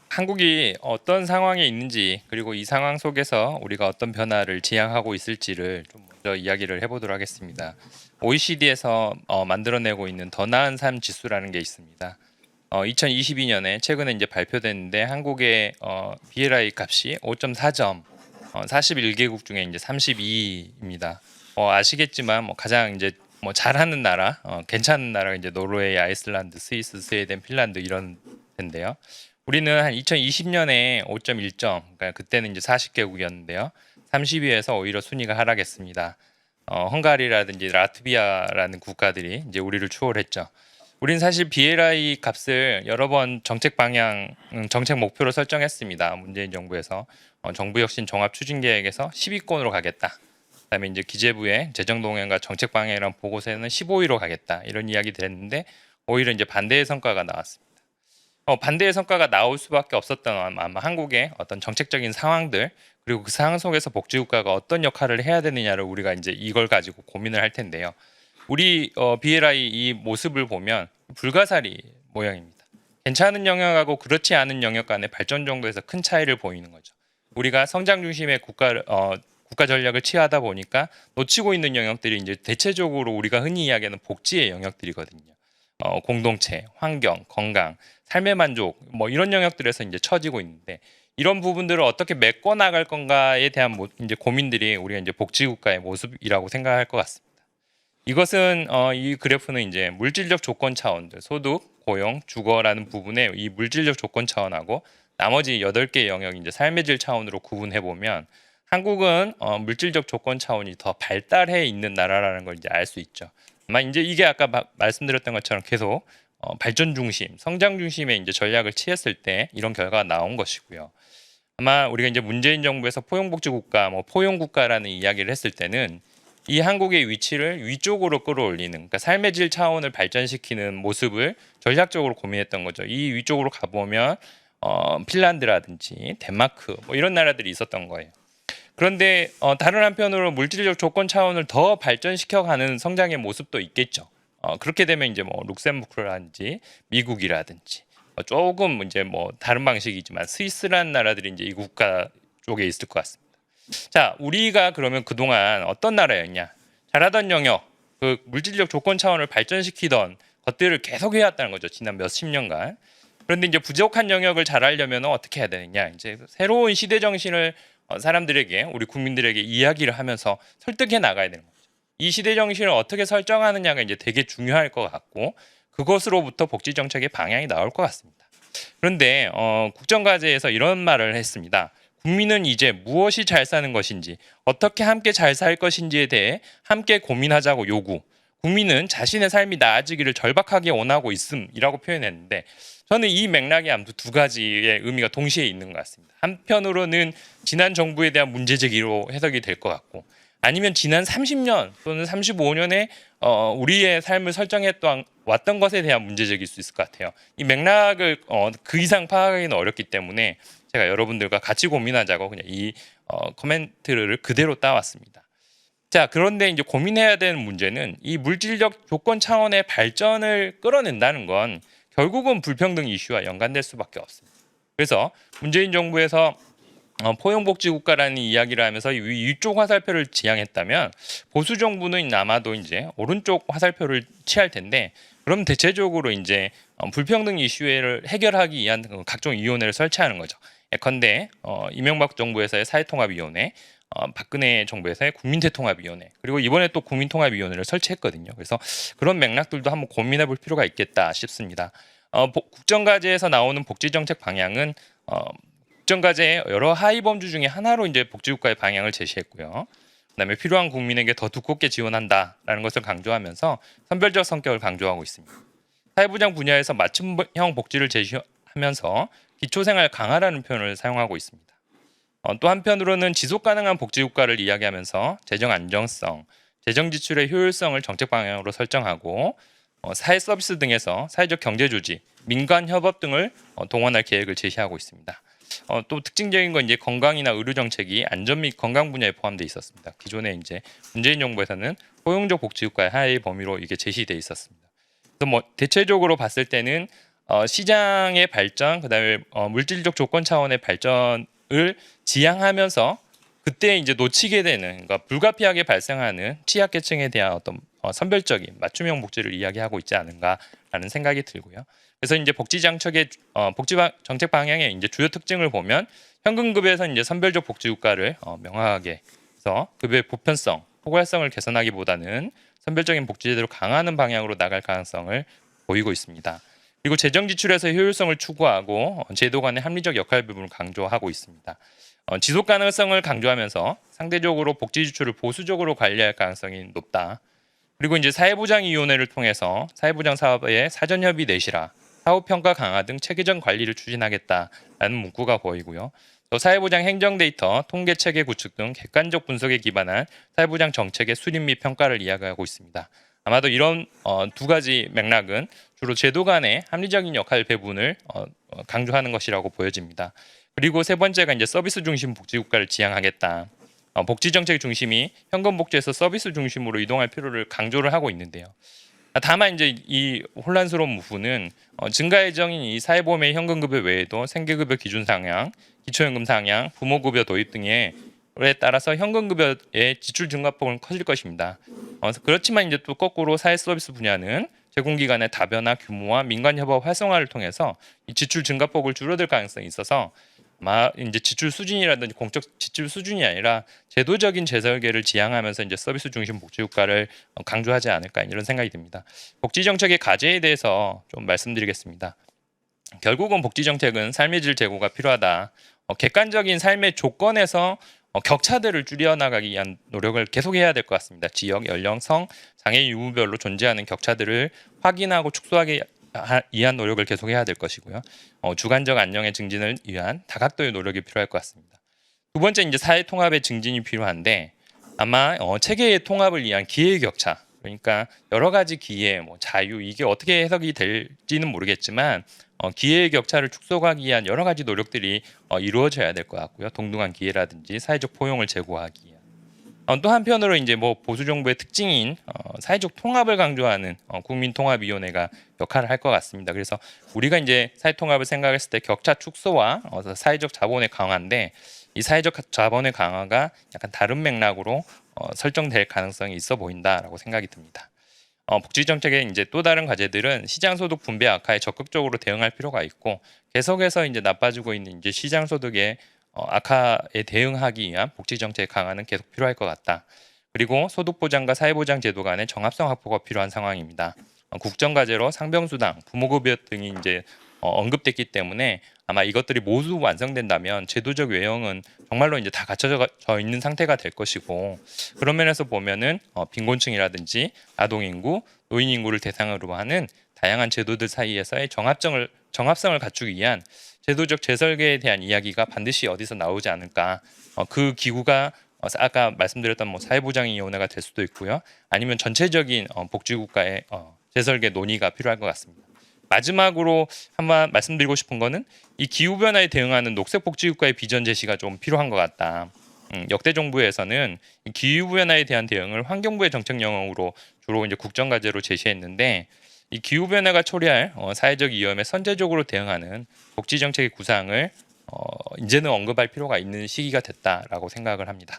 한국이 어떤 상황에 있는지, 그리고 이 상황 속에서 우리가 어떤 변화를 지향하고 있을지를 좀 먼저 이야기를 해보도록 하겠습니다. OECD에서 만들어내고 있는 더 나은 삶 지수라는 게 있습니다. 2022년에 최근에 이제 발표됐는데, 한국의 BLI 값이 5.4점, 41개국 중에 이제 32위입니다. 아시겠지만 뭐 가장 이제 뭐 잘하는 나라, 괜찮은 나라가 이제 노르웨이, 아이슬란드, 스위스, 스웨덴, 핀란드 이런 텐데요. 우리는 한 2020년에 5.1점, 그러니까 그때는 이제 40개국이었는데요. 30위에서 오히려 순위가 하락했습니다. 헝가리라든지 라트비아라는 국가들이 이제 우리를 추월했죠. 우리는 사실 BLI 값을 여러 번 정책 방향, 정책 목표로 설정했습니다. 문재인 정부에서 정부혁신 종합추진계획에서 10위권으로 가겠다. 그다음에 이제 기재부의 재정 동향과 정책 방향이란 보고서에는 15위로 가겠다, 이런 이야기를 했는데 오히려 이제 반대의 성과가 나왔습니다. 반대의 성과가 나올 수밖에 없었던 아마 한국의 어떤 정책적인 상황들, 그리고 그 상황 속에서 복지국가가 어떤 역할을 해야 되느냐를 우리가 이제 이걸 가지고 고민을 할 텐데요. 우리 BLI 이 모습을 보면 불가사리 모양입니다. 괜찮은 영역하고 그렇지 않은 영역 간의 발전 정도에서 큰 차이를 보이는 거죠. 우리가 성장 중심의 국가 전략을 취하다 보니까 놓치고 있는 영역들이 이제 대체적으로 우리가 흔히 이야기하는 복지의 영역들이거든요. 공동체, 환경, 건강, 삶의 만족, 뭐 이런 영역들에서 이제 처지고 있는데, 이런 부분들을 어떻게 메꿔 나갈 건가에 대한 이제 고민들이 우리가 이제 복지국가의 모습이라고 생각할 것 같습니다. 이것은 이 그래프는 이제 물질적 조건 차원들, 소득, 고용, 주거라는 부분에 이 물질적 조건 차원하고 나머지 8개 영역 이제 삶의 질 차원으로 구분해 보면, 한국은 물질적 조건 차원이 더 발달해 있는 나라라는 걸 이제 알 수 있죠. 아마 이제 이게 아까 말씀드렸던 것처럼 계속 발전 중심, 성장 중심의 이제 전략을 취했을 때 이런 결과가 나온 것이고요. 아마 우리가 이제 문재인 정부에서 포용복지국가, 뭐 포용국가라는 이야기를 했을 때는 이 한국의 위치를 위쪽으로 끌어올리는, 그러니까 삶의 질 차원을 발전시키는 모습을 전략적으로 고민했던 거죠. 이 위쪽으로 가보면 핀란드라든지 덴마크 뭐 이런 나라들이 있었던 거예요. 그런데 다른 한편으로 물질적 조건 차원을 더 발전시켜가는 성장의 모습도 있겠죠. 그렇게 되면 이제 뭐 룩셈부르크라든지 미국이라든지 조금 이제 뭐 다른 방식이지만 스위스라는 나라들이 이제 이 국가 쪽에 있을 것 같습니다. 자, 우리가 그러면 그동안 어떤 나라였냐? 잘하던 영역, 그 물질적 조건 차원을 발전시키던 것들을 계속 해왔다는 거죠. 지난 몇십 년간. 그런데 이제 부족한 영역을 잘하려면 어떻게 해야 되느냐? 이제 새로운 시대 정신을 사람들에게, 우리 국민들에게 이야기를 하면서 설득해 나가야 되는 거죠. 이 시대 정신을 어떻게 설정하느냐가 이제 되게 중요할 것 같고, 그것으로부터 복지 정책의 방향이 나올 것 같습니다. 그런데 국정과제에서 이런 말을 했습니다. 국민은 이제 무엇이 잘 사는 것인지, 어떻게 함께 잘 살 것인지에 대해 함께 고민하자고 요구. 국민은 자신의 삶이 나아지기를 절박하게 원하고 있음이라고 표현했는데, 저는 이 맥락에 아무튼 두 가지의 의미가 동시에 있는 것 같습니다. 한편으로는 지난 정부에 대한 문제 제기로 해석이 될 것 같고, 아니면 지난 30년 또는 35년에 우리의 삶을 설정해 왔던 것에 대한 문제 제기일 수 있을 것 같아요. 이 맥락을 그 이상 파악하기는 어렵기 때문에 제가 여러분들과 같이 고민하자고 그냥 이 코멘트를 그대로 따왔습니다. 자, 그런데 이제 고민해야 되는 문제는 이 물질적 조건 차원의 발전을 끌어낸다는 건 결국은 불평등 이슈와 연관될 수밖에 없습니다. 그래서 문재인 정부에서 포용복지국가라는 이야기를 하면서 위쪽 화살표를 지향했다면 보수 정부는 아마도 이제 오른쪽 화살표를 취할 텐데, 그럼 대체적으로 이제 불평등 이슈를 해결하기 위한 각종 위원회를 설치하는 거죠. 예컨대 이명박 정부에서의 사회통합위원회, 박근혜 정부에서의 국민대통합위원회, 그리고 이번에 또 국민통합위원회를 설치했거든요. 그래서 그런 맥락들도 한번 고민해 볼 필요가 있겠다 싶습니다. 국정과제에서 나오는 복지정책 방향은 국정과제의 여러 하위 범주 중에 하나로 이제 복지국가의 방향을 제시했고요. 그다음에 필요한 국민에게 더 두껍게 지원한다라는 것을 강조하면서 선별적 성격을 강조하고 있습니다. 사회부장 분야에서 맞춤형 복지를 제시하면서 기초생활 강화라는 표현을 사용하고 있습니다. 또 한편으로는 지속 가능한 복지국가를 이야기하면서 재정 안정성, 재정 지출의 효율성을 정책 방향으로 설정하고 사회 서비스 등에서 사회적 경제 조직, 민간 협업 등을 동원할 계획을 제시하고 있습니다. 또 특징적인 건 이제 건강이나 의료 정책이 안전 및 건강 분야에 포함되어 있었습니다. 기존에 이제 문재인 정부에서는 포용적 복지국가의 하의 범위로 이게 제시돼 있었습니다. 그래서 뭐 대체적으로 봤을 때는 시장의 발전, 그다음에 물질적 조건 차원의 발전을 지향하면서 그때 이제 놓치게 되는, 그러니까 불가피하게 발생하는 취약계층에 대한 어떤 선별적인 맞춤형 복지를 이야기하고 있지 않은가라는 생각이 들고요. 그래서 이제 복지 정책 방향의 이제 주요 특징을 보면 현금급여에서 이제 선별적 복지국가를 명확하게 해서 급여의 보편성, 포괄성을 개선하기보다는 선별적인 복지제도를 강화하는 방향으로 나갈 가능성을 보이고 있습니다. 그리고 재정 지출에서 효율성을 추구하고 제도 간의 합리적 역할 부분을 강조하고 있습니다. 지속 가능성을 강조하면서 상대적으로 복지 지출을 보수적으로 관리할 가능성이 높다. 그리고 이제 사회보장위원회를 통해서 사회보장 사업의 사전 협의 내실화, 사업 평가 강화 등 체계적 관리를 추진하겠다라는 문구가 보이고요. 또 사회보장 행정 데이터, 통계 체계 구축 등 객관적 분석에 기반한 사회보장 정책의 수립 및 평가를 이야기하고 있습니다. 아마도 이런 두 가지 맥락은 주로 제도 간의 합리적인 역할 배분을 강조하는 것이라고 보여집니다. 그리고 세 번째가 이제 서비스 중심 복지국가를 지향하겠다. 복지 정책 중심이 현금 복지에서 서비스 중심으로 이동할 필요를 강조를 하고 있는데요. 다만 이제 이 혼란스러운 부분은 증가 예정인 이 사회보험의 현금급여 외에도 생계급여 기준 상향, 기초연금 상향, 부모급여 도입 등에 따라서 현금급여의 지출 증가폭은 커질 것입니다. 그렇지만 이제 또 거꾸로 사회서비스 분야는 제공기관의 다변화, 규모와 민간협업 활성화를 통해서 이 지출 증가폭을 줄어들 가능성이 있어서 아마 이제 지출 수준이라든지 공적 지출 수준이 아니라 제도적인 재설계를 지향하면서 이제 서비스 중심 복지국가를 강조하지 않을까 이런 생각이 듭니다. 복지 정책의 과제에 대해서 좀 말씀드리겠습니다. 결국은 복지 정책은 삶의 질 제고가 필요하다. 객관적인 삶의 조건에서 격차들을 줄여나가기 위한 노력을 계속해야 될 것 같습니다. 지역, 연령, 성, 장애 유무별로 존재하는 격차들을 확인하고 축소하기 위한 노력을 계속해야 될 것이고요. 주관적 안녕의 증진을 위한 다각도의 노력이 필요할 것 같습니다. 두 번째 이제 사회 통합의 증진이 필요한데 아마 체계의 통합을 위한 기회의 격차, 그러니까 여러 가지 기회, 뭐 자유 이게 어떻게 해석이 될지는 모르겠지만 기회의 격차를 축소하기 위한 여러 가지 노력들이 이루어져야 될 것 같고요. 동등한 기회라든지 사회적 포용을 제고하기 위한. 또 한편으로 이제 뭐 보수 정부의 특징인 사회적 통합을 강조하는 국민통합위원회가 역할을 할 것 같습니다. 그래서 우리가 이제 사회 통합을 생각했을 때 격차 축소와 사회적 자본의 강화인데 이 사회적 자본의 강화가 약간 다른 맥락으로 설정될 가능성이 있어 보인다라고 생각이 듭니다. 복지 정책의 이제 또 다른 과제들은 시장 소득 분배 악화에 적극적으로 대응할 필요가 있고 계속해서 이제 나빠지고 있는 이제 시장 소득의 악화에 대응하기 위한 복지 정책 강화는 계속 필요할 것 같다. 그리고 소득 보장과 사회 보장 제도 간의 정합성 확보가 필요한 상황입니다. 국정과제로 상병수당, 부모급여 등이 이제 언급됐기 때문에 아마 이것들이 모두 완성된다면 제도적 외형은 정말로 이제 다 갖춰져 있는 상태가 될 것이고 그런 면에서 보면은 빈곤층이라든지 아동인구, 노인인구를 대상으로 하는 다양한 제도들 사이에서의 정합성을 갖추기 위한 제도적 재설계에 대한 이야기가 반드시 어디서 나오지 않을까. 그 기구가 아까 말씀드렸던 뭐 사회보장위원회가 될 수도 있고요. 아니면 전체적인 복지국가의 재설계 논의가 필요할 것 같습니다. 마지막으로 한번 말씀드리고 싶은 거는 이 기후변화에 대응하는 녹색복지국가의 비전 제시가 좀 필요한 것 같다. 역대 정부에서는 이 기후 변화에 대한 대응을 환경부의 정책 영역으로 주로 이제 국정 과제로 제시했는데 이 기후 변화가 초래할 사회적 위험에 선제적으로 대응하는 복지 정책의 구상을 이제는 언급할 필요가 있는 시기가 됐다라고 생각을 합니다.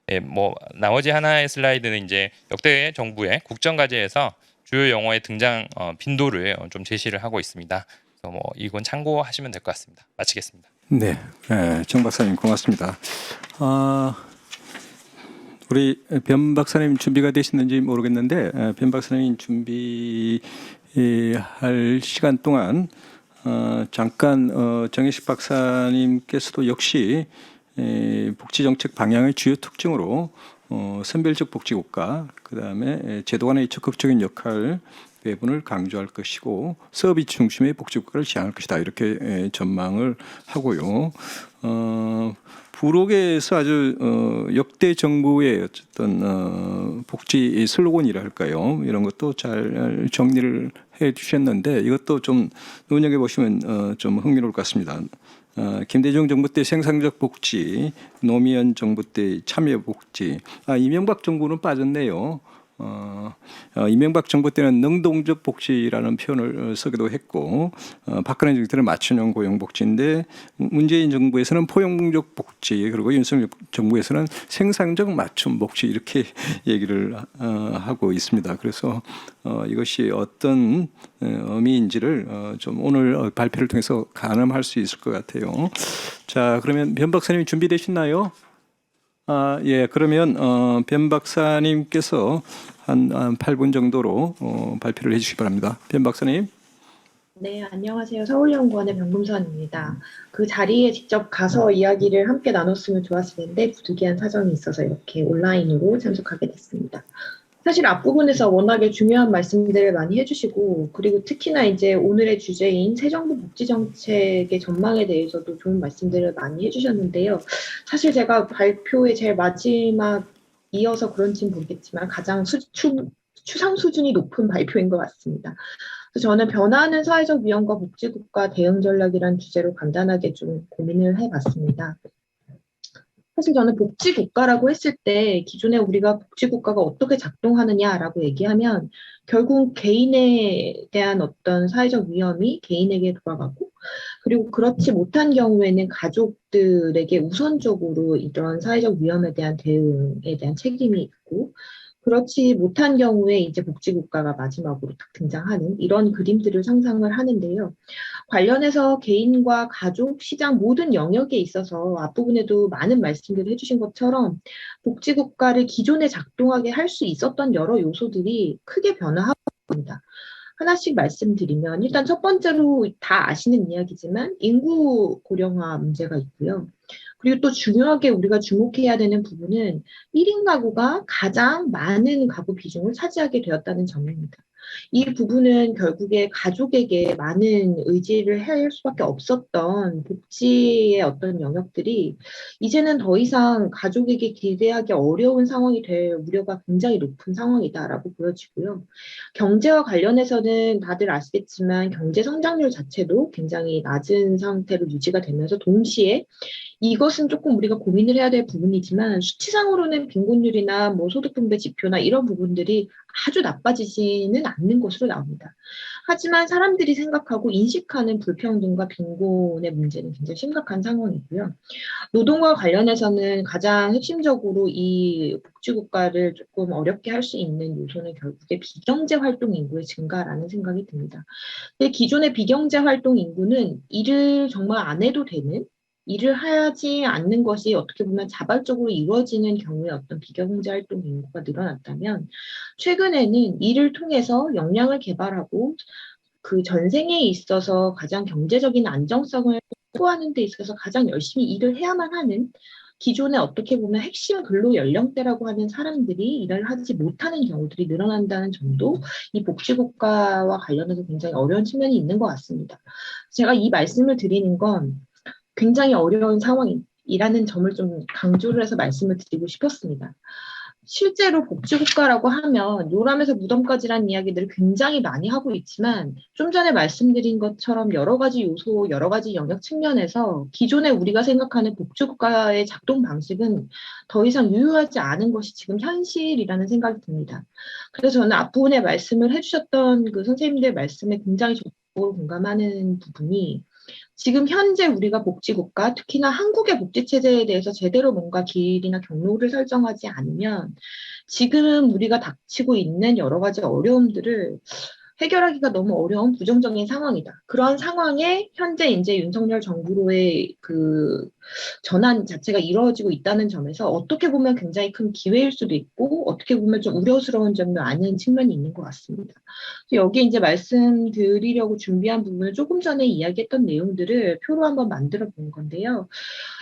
예, 뭐 나머지 하나의 슬라이드는 이제 역대 정부의 국정 과제에서 주요 용어의 등장 빈도를 좀 제시를 하고 있습니다. 그래서 뭐 이건 참고하시면 될 것 같습니다. 마치겠습니다. 네, 정 박사님 고맙습니다. 우리 변 박사님 준비가 되셨는지 모르겠는데 변 박사님 준비할 시간 동안 잠깐 정혜식 박사님께서도 역시 복지정책 방향의 주요 특징으로 선별적 복지국가, 그다음에 제도 간의 적극적인 역할 배분을 강조할 것이고 서비스 중심의 복지국가를 지향할 것이다, 이렇게 전망을 하고요. 부록에서 아주 역대 정부의 어쨌든 복지 슬로건이랄까요, 이런 것도 잘 정리를 해주셨는데 이것도 좀 눈여겨 보시면 좀 흥미로울 것 같습니다. 김대중 정부 때 생산적 복지, 노무현 정부 때 참여 복지, 이명박 정부는 빠졌네요. 이명박 정부 때는 능동적 복지라는 표현을 쓰기도 했고 박근혜 정부 때는 맞춤형 고용복지인데 문재인 정부에서는 포용적 복지, 그리고 윤석열 정부에서는 생산적 맞춤 복지, 이렇게 얘기를 하고 있습니다. 그래서 이것이 어떤 의미인지를 좀 오늘 발표를 통해서 가늠할 수 있을 것 같아요. 자, 그러면 변 박사님 준비되셨나요? 예, 그러면 변 박사님께서 한 8분 정도로 발표를 해주시기 바랍니다. 변 박사님. 네, 안녕하세요. 서울연구원의 변금선입니다. 그 자리에 직접 가서 이야기를 함께 나눴으면 좋았을 텐데 부득이한 사정이 있어서 이렇게 온라인으로 참석하게 됐습니다. 사실 앞부분에서 워낙에 중요한 말씀들을 많이 해주시고, 그리고 특히나 이제 오늘의 주제인 새 정부 복지정책의 전망에 대해서도 좋은 말씀들을 많이 해주셨는데요. 사실 제가 발표의 제일 마지막 이어서 그런지는 모르겠지만 가장 추상 수준이 높은 발표인 것 같습니다. 그래서 저는 변화하는 사회적 위험과 복지국가 대응 전략이란 주제로 간단하게 좀 고민을 해봤습니다. 사실 저는 복지국가라고 했을 때 기존에 우리가 복지국가가 어떻게 작동하느냐라고 얘기하면 결국 개인에 대한 어떤 사회적 위험이 개인에게 돌아가고, 그리고 그렇지 못한 경우에는 가족들에게 우선적으로 이런 사회적 위험에 대한 대응에 대한 책임이 있고, 그렇지 못한 경우에 이제 복지국가가 마지막으로 딱 등장하는 이런 그림들을 상상을 하는데요. 관련해서 개인과 가족, 시장 모든 영역에 있어서 앞부분에도 많은 말씀들을 해주신 것처럼 복지국가를 기존에 작동하게 할 수 있었던 여러 요소들이 크게 변화하고 있습니다. 하나씩 말씀드리면 일단 첫 번째로 다 아시는 이야기지만 인구 고령화 문제가 있고요. 그리고 또 중요하게 우리가 주목해야 되는 부분은 1인 가구가 가장 많은 가구 비중을 차지하게 되었다는 점입니다. 이 부분은 결국에 가족에게 많은 의지를 할 수밖에 없었던 복지의 어떤 영역들이 이제는 더 이상 가족에게 기대하기 어려운 상황이 될 우려가 굉장히 높은 상황이다라고 보여지고요. 경제와 관련해서는 다들 아시겠지만 경제 성장률 자체도 굉장히 낮은 상태로 유지가 되면서 동시에 이것은 조금 우리가 고민을 해야 될 부분이지만 수치상으로는 빈곤율이나 뭐 소득분배 지표나 이런 부분들이 아주 나빠지지는 않는 것으로 나옵니다. 하지만 사람들이 생각하고 인식하는 불평등과 빈곤의 문제는 굉장히 심각한 상황이고요. 노동과 관련해서는 가장 핵심적으로 이 복지국가를 조금 어렵게 할 수 있는 요소는 결국에 비경제 활동 인구의 증가라는 생각이 듭니다. 근데 기존의 비경제 활동 인구는 일을 정말 안 해도 되는, 일을 하지 않는 것이 어떻게 보면 자발적으로 이루어지는 경우에 어떤 비경제 활동 인구가 늘어났다면, 최근에는 일을 통해서 역량을 개발하고 그 전생에 있어서 가장 경제적인 안정성을 확보하는 데 있어서 가장 열심히 일을 해야만 하는, 기존에 어떻게 보면 핵심 근로 연령대라고 하는 사람들이 일을 하지 못하는 경우들이 늘어난다는 점도 이 복지국가와 관련해서 굉장히 어려운 측면이 있는 것 같습니다. 제가 이 말씀을 드리는 건 굉장히 어려운 상황이라는 점을 좀 강조를 해서 말씀을 드리고 싶었습니다. 실제로 복지국가라고 하면 요람에서 무덤까지라는 이야기들을 굉장히 많이 하고 있지만 좀 전에 말씀드린 것처럼 여러 가지 요소, 여러 가지 영역 측면에서 기존에 우리가 생각하는 복지국가의 작동 방식은 더 이상 유효하지 않은 것이 지금 현실이라는 생각이 듭니다. 그래서 저는 앞부분에 말씀을 해주셨던 그 선생님들 말씀에 굉장히 적극적으로 공감하는 부분이 지금 현재 우리가 복지국가, 특히나 한국의 복지체제에 대해서 제대로 뭔가 길이나 경로를 설정하지 않으면 지금 우리가 닥치고 있는 여러 가지 어려움들을 해결하기가 너무 어려운 부정적인 상황이다. 그런 상황에 현재 이제 윤석열 정부로의 그 전환 자체가 이루어지고 있다는 점에서 어떻게 보면 굉장히 큰 기회일 수도 있고 어떻게 보면 좀 우려스러운 점도 아닌 측면이 있는 것 같습니다. 여기 이제 말씀드리려고 준비한 부분을 조금 전에 이야기했던 내용들을 표로 한번 만들어 본 건데요.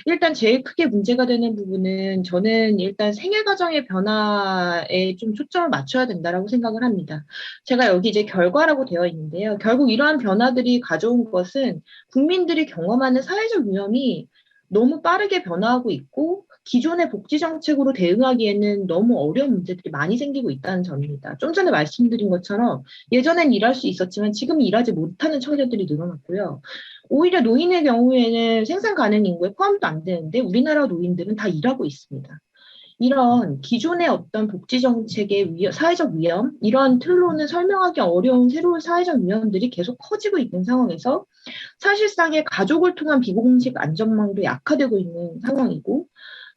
일단 제일 크게 문제가 되는 부분은 저는 일단 생애 과정의 변화에 좀 초점을 맞춰야 된다라고 생각을 합니다. 제가 여기 이제 결과라고 되어 있는데요. 결국 이러한 변화들이 가져온 것은 국민들이 경험하는 사회적 위험이 너무 빠르게 변화하고 있고 기존의 복지 정책으로 대응하기에는 너무 어려운 문제들이 많이 생기고 있다는 점입니다. 좀 전에 말씀드린 것처럼 예전엔 일할 수 있었지만 지금 일하지 못하는 청년들이 늘어났고요. 오히려 노인의 경우에는 생산 가능 인구에 포함도 안 되는데 우리나라 노인들은 다 일하고 있습니다. 이런 기존의 어떤 복지 정책의 사회적 위험, 이런 틀로는 설명하기 어려운 새로운 사회적 위험들이 계속 커지고 있는 상황에서 사실상의 가족을 통한 비공식 안전망도 약화되고 있는 상황이고,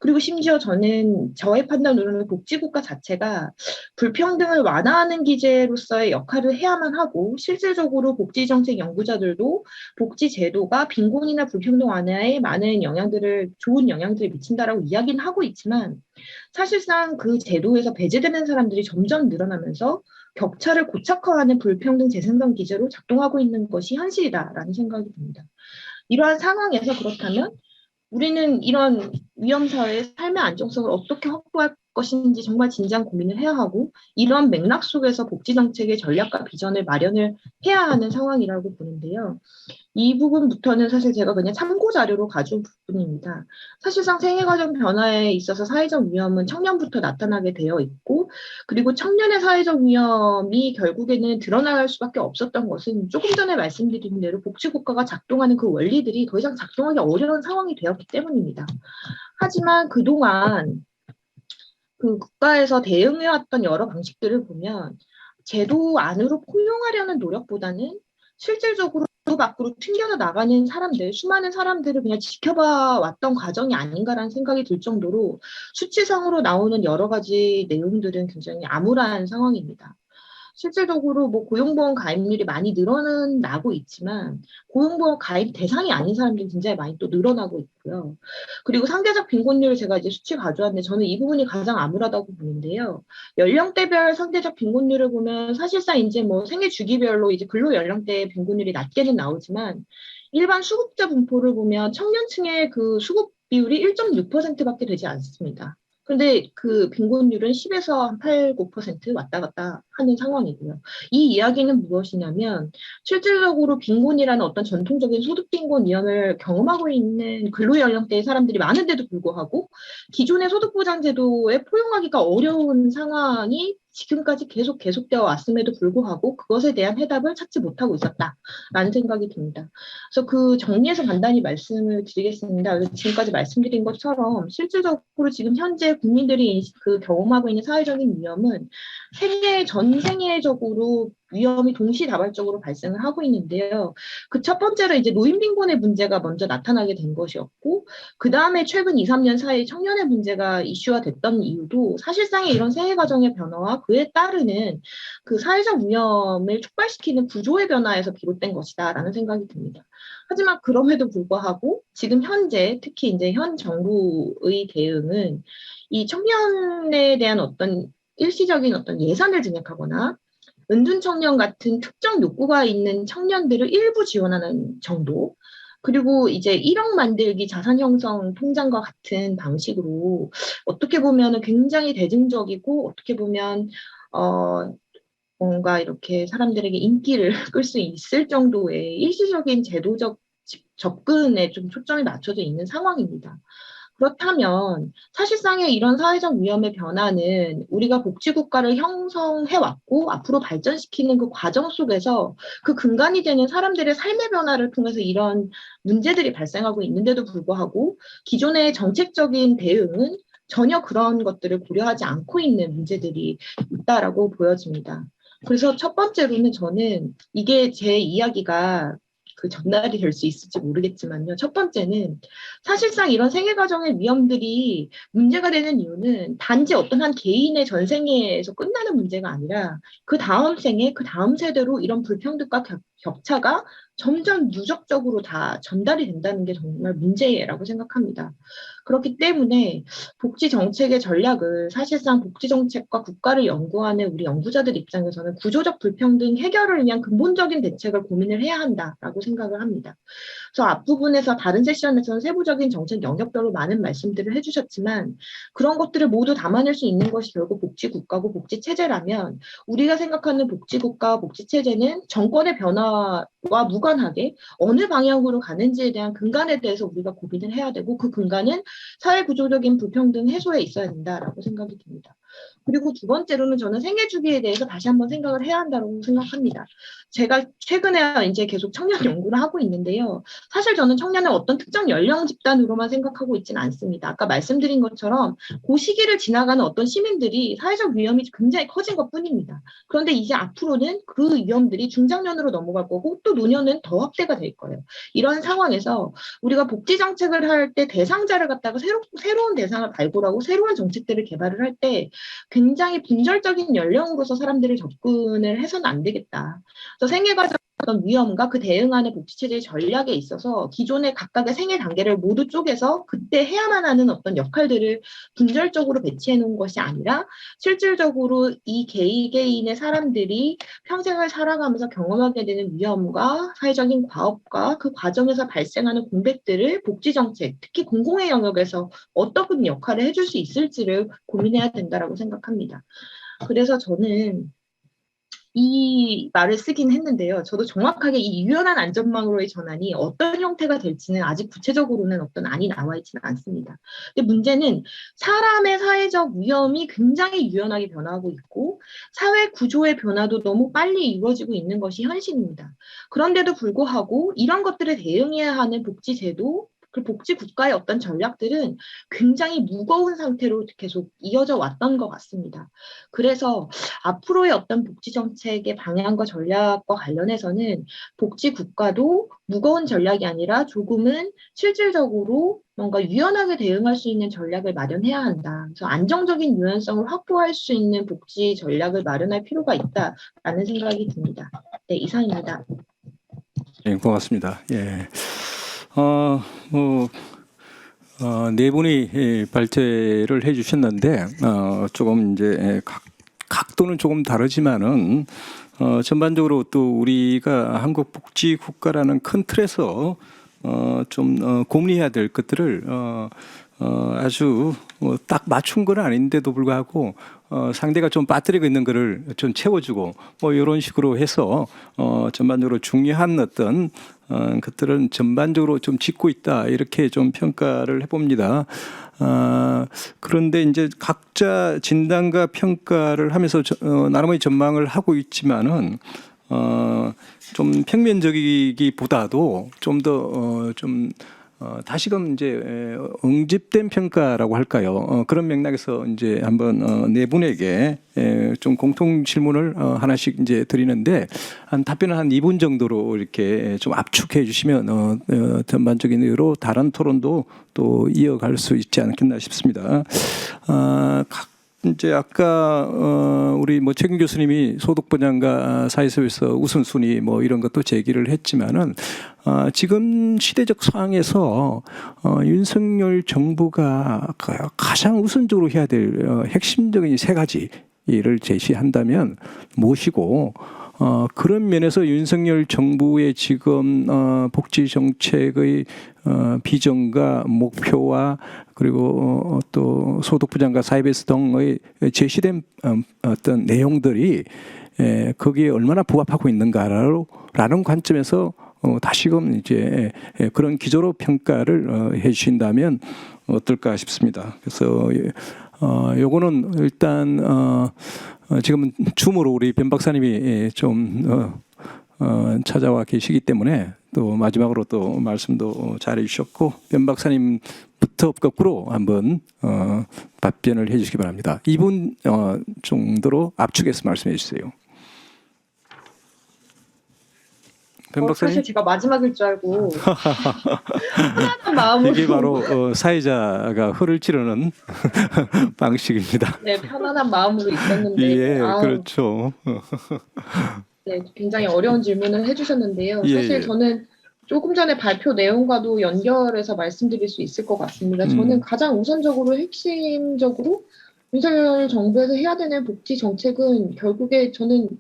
그리고 심지어 저는 저의 판단으로는 복지국가 자체가 불평등을 완화하는 기제로서의 역할을 해야만 하고, 실질적으로 복지정책 연구자들도 복지 제도가 빈곤이나 불평등 완화에 많은 좋은 영향들을 미친다라고 이야기는 하고 있지만, 사실상 그 제도에서 배제되는 사람들이 점점 늘어나면서 격차를 고착화하는 불평등 재생산 기제로 작동하고 있는 것이 현실이다라는 생각이 듭니다. 이러한 상황에서 그렇다면 우리는 이런 위험사회의 삶의 안정성을 어떻게 확보할 것인지 정말 진지한 고민을 해야 하고 이러한 맥락 속에서 복지정책의 전략과 비전을 마련을 해야 하는 상황이라고 보는데요. 이 부분부터는 사실 제가 그냥 참고 자료로 가져온 부분입니다. 사실상 생애과정 변화에 있어서 사회적 위험은 청년부터 나타나게 되어 있고, 그리고 청년의 사회적 위험이 결국에는 드러날 수밖에 없었던 것은 조금 전에 말씀드린 대로 복지국가가 작동하는 그 원리들이 더 이상 작동하기 어려운 상황이 되었기 때문입니다. 하지만 그동안 그 국가에서 대응해왔던 여러 방식들을 보면 제도 안으로 포용하려는 노력보다는 실질적으로 밖으로 튕겨져 나가는 사람들, 수많은 사람들을 그냥 지켜봐 왔던 과정이 아닌가라는 생각이 들 정도로 수치상으로 나오는 여러 가지 내용들은 굉장히 암울한 상황입니다. 실질적으로 뭐 고용보험 가입률이 많이 늘어나고 있지만 고용보험 가입 대상이 아닌 사람들이 굉장히 많이 또 늘어나고 있고요. 그리고 상대적 빈곤율을 제가 이제 수치 가져왔는데 저는 이 부분이 가장 암울하다고 보는데요. 연령대별 상대적 빈곤율을 보면 사실상 이제 뭐 생애 주기별로 이제 근로 연령대의 빈곤율이 낮게는 나오지만 일반 수급자 분포를 보면 청년층의 그 수급 비율이 1.6%밖에 되지 않습니다. 근데 그 빈곤율은 10에서 한 8, 9% 왔다 갔다 하는 상황이고요. 이 이야기는 무엇이냐면 실질적으로 빈곤이라는 어떤 전통적인 소득 빈곤 위험을 경험하고 있는 근로연령대의 사람들이 많은데도 불구하고 기존의 소득보장제도에 포용하기가 어려운 상황이 지금까지 계속되어 왔음에도 불구하고 그것에 대한 해답을 찾지 못하고 있었다라는 생각이 듭니다. 그래서 그 정리해서 간단히 말씀을 드리겠습니다. 지금까지 말씀드린 것처럼 실질적으로 지금 현재 국민들이 그 경험하고 있는 사회적인 위험은 전 생애적으로 위험이 동시다발적으로 발생을 하고 있는데요. 그 첫 번째로 이제 노인 빈곤의 문제가 먼저 나타나게 된 것이었고, 그 다음에 최근 2, 3년 사이 청년의 문제가 이슈화 됐던 이유도 사실상의 이런 생애 과정의 변화와 그에 따르는 그 사회적 위험을 촉발시키는 구조의 변화에서 비롯된 것이다라는 생각이 듭니다. 하지만 그럼에도 불구하고 지금 현재 특히 이제 현 정부의 대응은 이 청년에 대한 어떤 일시적인 어떤 예산을 증액하거나 은둔 청년 같은 특정 욕구가 있는 청년들을 일부 지원하는 정도, 그리고 이제 1억 만들기 자산 형성 통장과 같은 방식으로 어떻게 보면 굉장히 대중적이고 어떻게 보면 뭔가 이렇게 사람들에게 인기를 끌 수 있을 정도의 일시적인 제도적 접근에 좀 초점이 맞춰져 있는 상황입니다. 그렇다면 사실상의 이런 사회적 위험의 변화는 우리가 복지국가를 형성해왔고 앞으로 발전시키는 그 과정 속에서 그 근간이 되는 사람들의 삶의 변화를 통해서 이런 문제들이 발생하고 있는데도 불구하고 기존의 정책적인 대응은 전혀 그런 것들을 고려하지 않고 있는 문제들이 있다라고 보여집니다. 그래서 첫 번째로는 저는 이게 제 이야기가 그 전달이 될 수 있을지 모르겠지만요. 첫 번째는 사실상 이런 생애 과정의 위험들이 문제가 되는 이유는 단지 어떤 한 개인의 전생에서 끝나는 문제가 아니라 그 다음 생에, 그 다음 세대로 이런 불평등과 격차가 점점 누적적으로 다 전달이 된다는 게 정말 문제라고 생각합니다. 그렇기 때문에 복지 정책의 전략을 사실상 복지 정책과 국가를 연구하는 우리 연구자들 입장에서는 구조적 불평등 해결을 위한 근본적인 대책을 고민을 해야 한다라고 생각을 합니다. 그래서 앞부분에서 다른 세션에서는 세부적인 정책 영역별로 많은 말씀들을 해주셨지만 그런 것들을 모두 담아낼 수 있는 것이 결국 복지국가고 복지체제라면 우리가 생각하는 복지국가, 복지체제는 정권의 변화와 무관하게 어느 방향으로 가는지에 대한 근간에 대해서 우리가 고민을 해야 되고 그 근간은 사회구조적인 불평등 해소에 있어야 된다라고 생각이 듭니다. 그리고 두 번째로는 저는 생애 주기에 대해서 다시 한번 생각을 해야 한다고 생각합니다. 제가 최근에 이제 계속 청년 연구를 하고 있는데요. 사실 저는 청년을 어떤 특정 연령 집단으로만 생각하고 있지는 않습니다. 아까 말씀드린 것처럼 그 시기를 지나가는 어떤 시민들이 사회적 위험이 굉장히 커진 것뿐입니다. 그런데 이제 앞으로는 그 위험들이 중장년으로 넘어갈 거고 또 노년은 더 확대가 될 거예요. 이런 상황에서 우리가 복지 정책을 할 때 대상자를 갖다가 새로운 대상을 발굴하고 새로운 정책들을 개발을 할 때 굉장히 분절적인 연령으로서 사람들을 접근을 해서는 안 되겠다. 그래서 생애 과정 어떤 위험과 그 대응하는 복지체제의 전략에 있어서 기존의 각각의 생애 단계를 모두 쪼개서 그때 해야만 하는 어떤 역할들을 분절적으로 배치해 놓은 것이 아니라 실질적으로 이 개개인의 사람들이 평생을 살아가면서 경험하게 되는 위험과 사회적인 과업과 그 과정에서 발생하는 공백들을 복지정책, 특히 공공의 영역에서 어떤 역할을 해줄 수 있을지를 고민해야 된다고 생각합니다. 그래서 저는 이 말을 쓰긴 했는데요. 저도 정확하게 이 유연한 안전망으로의 전환이 어떤 형태가 될지는 아직 구체적으로는 어떤 안이 나와 있지는 않습니다. 근데 문제는 사람의 사회적 위험이 굉장히 유연하게 변화하고 있고 사회 구조의 변화도 너무 빨리 이루어지고 있는 것이 현실입니다. 그런데도 불구하고 이런 것들에 대응해야 하는 복지제도 그 복지 국가의 어떤 전략들은 굉장히 무거운 상태로 계속 이어져 왔던 것 같습니다. 그래서 앞으로의 어떤 복지 정책의 방향과 전략과 관련해서는 복지 국가도 무거운 전략이 아니라 조금은 실질적으로 뭔가 유연하게 대응할 수 있는 전략을 마련해야 한다. 그래서 안정적인 유연성을 확보할 수 있는 복지 전략을 마련할 필요가 있다라는 생각이 듭니다. 네, 이상입니다. 예, 고맙습니다. 예. 네 분이 발제를 해주셨는데 조금 이제 각도는 조금 다르지만은 전반적으로 또 우리가 한국 복지 국가라는 큰 틀에서 좀 고민해야 될 것들을 아주 딱 맞춘 건 아닌데도 불구하고 상대가 좀 빠뜨리고 있는 거를 좀 채워주고 뭐 이런 식으로 해서 전반적으로 중요한 어떤 것들은 전반적으로 좀 짚고 있다 이렇게 좀 평가를 해봅니다. 그런데 이제 각자 진단과 평가를 하면서 나름의 전망을 하고 있지만은 좀 평면적이기보다도 좀 더 다시금 이제 응집된 평가라고 할까요? 그런 맥락에서 이제 한번 네 분에게 좀 공통 질문을 하나씩 이제 드리는데 한 답변을 한 2분 정도로 이렇게 좀 압축해 주시면 전반적인 의로 다른 토론도 또 이어갈 수 있지 않겠나 싶습니다. 이제 아까 우리 뭐 최근 교수님이 소득 분양과 사회에서 우선순위 뭐 이런 것도 제기를 했지만은 지금 시대적 상황에서 윤석열 정부가 가장 우선적으로 해야 될 핵심적인 세 가지를 제시한다면 무엇이고 그런 면에서 윤석열 정부의 지금 복지 정책의 비전과 목표와 그리고 또 소득 부장과 사회배수 등의 제시된 어떤 내용들이 거기에 얼마나 부합하고 있는가라는 관점에서 다시금 이제 그런 기조로 평가를 해주신다면 어떨까 싶습니다. 그래서 요거는 일단 지금 줌으로 우리 변 박사님이 좀 찾아와 계시기 때문에 또 마지막으로 또 말씀도 잘해 주셨고 변 박사님부터 거꾸로 한번 답변을 해 주시기 바랍니다. 2분 정도로 압축해서 말씀해 주세요. 변 박사님. 사실 제가 마지막일 줄 알고 편안한 마음으로 이게 바로 사회자가 허를 찌르는 방식입니다. 네, 편안한 마음으로 있었는데 예, 아우, 그렇죠. 네, 굉장히 어려운 질문을 해주셨는데요. 예, 사실 예. 저는 조금 전에 발표 내용과도 연결해서 말씀드릴 수 있을 것 같습니다. 저는 가장 우선적으로 핵심적으로 윤석열 정부에서 해야 되는 복지 정책은 결국에 저는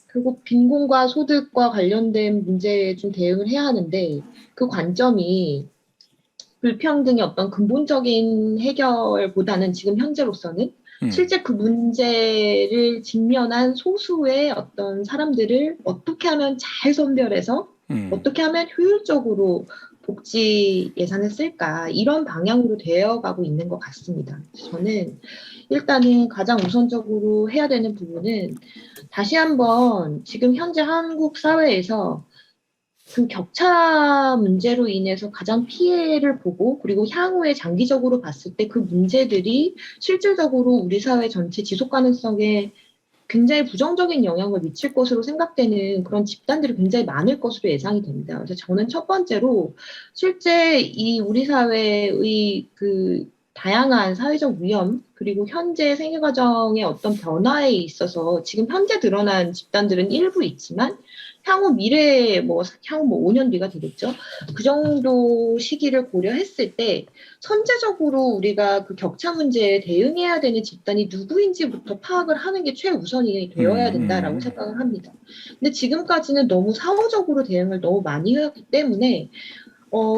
결국 빈곤과 소득과 관련된 문제에 좀 대응을 해야 하는데 그 관점이 불평등의 어떤 근본적인 해결보다는 지금 현재로서는 실제 그 문제를 직면한 소수의 어떤 사람들을 어떻게 하면 잘 선별해서 어떻게 하면 효율적으로 복지 예산을 쓸까 이런 방향으로 되어가고 있는 것 같습니다. 저는 일단은 가장 우선적으로 해야 되는 부분은 다시 한번 지금 현재 한국 사회에서 그 격차 문제로 인해서 가장 피해를 보고 그리고 향후에 장기적으로 봤을 때 그 문제들이 실질적으로 우리 사회 전체 지속 가능성에 굉장히 부정적인 영향을 미칠 것으로 생각되는 그런 집단들이 굉장히 많을 것으로 예상이 됩니다. 그래서 저는 첫 번째로 실제 이 우리 사회의 그 다양한 사회적 위험 그리고 현재 생애 과정의 어떤 변화에 있어서 지금 현재 드러난 집단들은 일부 있지만 향후 미래에 향후 5년 뒤가 되겠죠. 그 정도 시기를 고려했을 때 선제적으로 우리가 그 격차 문제에 대응해야 되는 집단이 누구인지부터 파악을 하는 게 최우선이 되어야 된다라고 생각을 합니다. 근데 지금까지는 너무 사후적으로 대응을 너무 많이 해왔기 때문에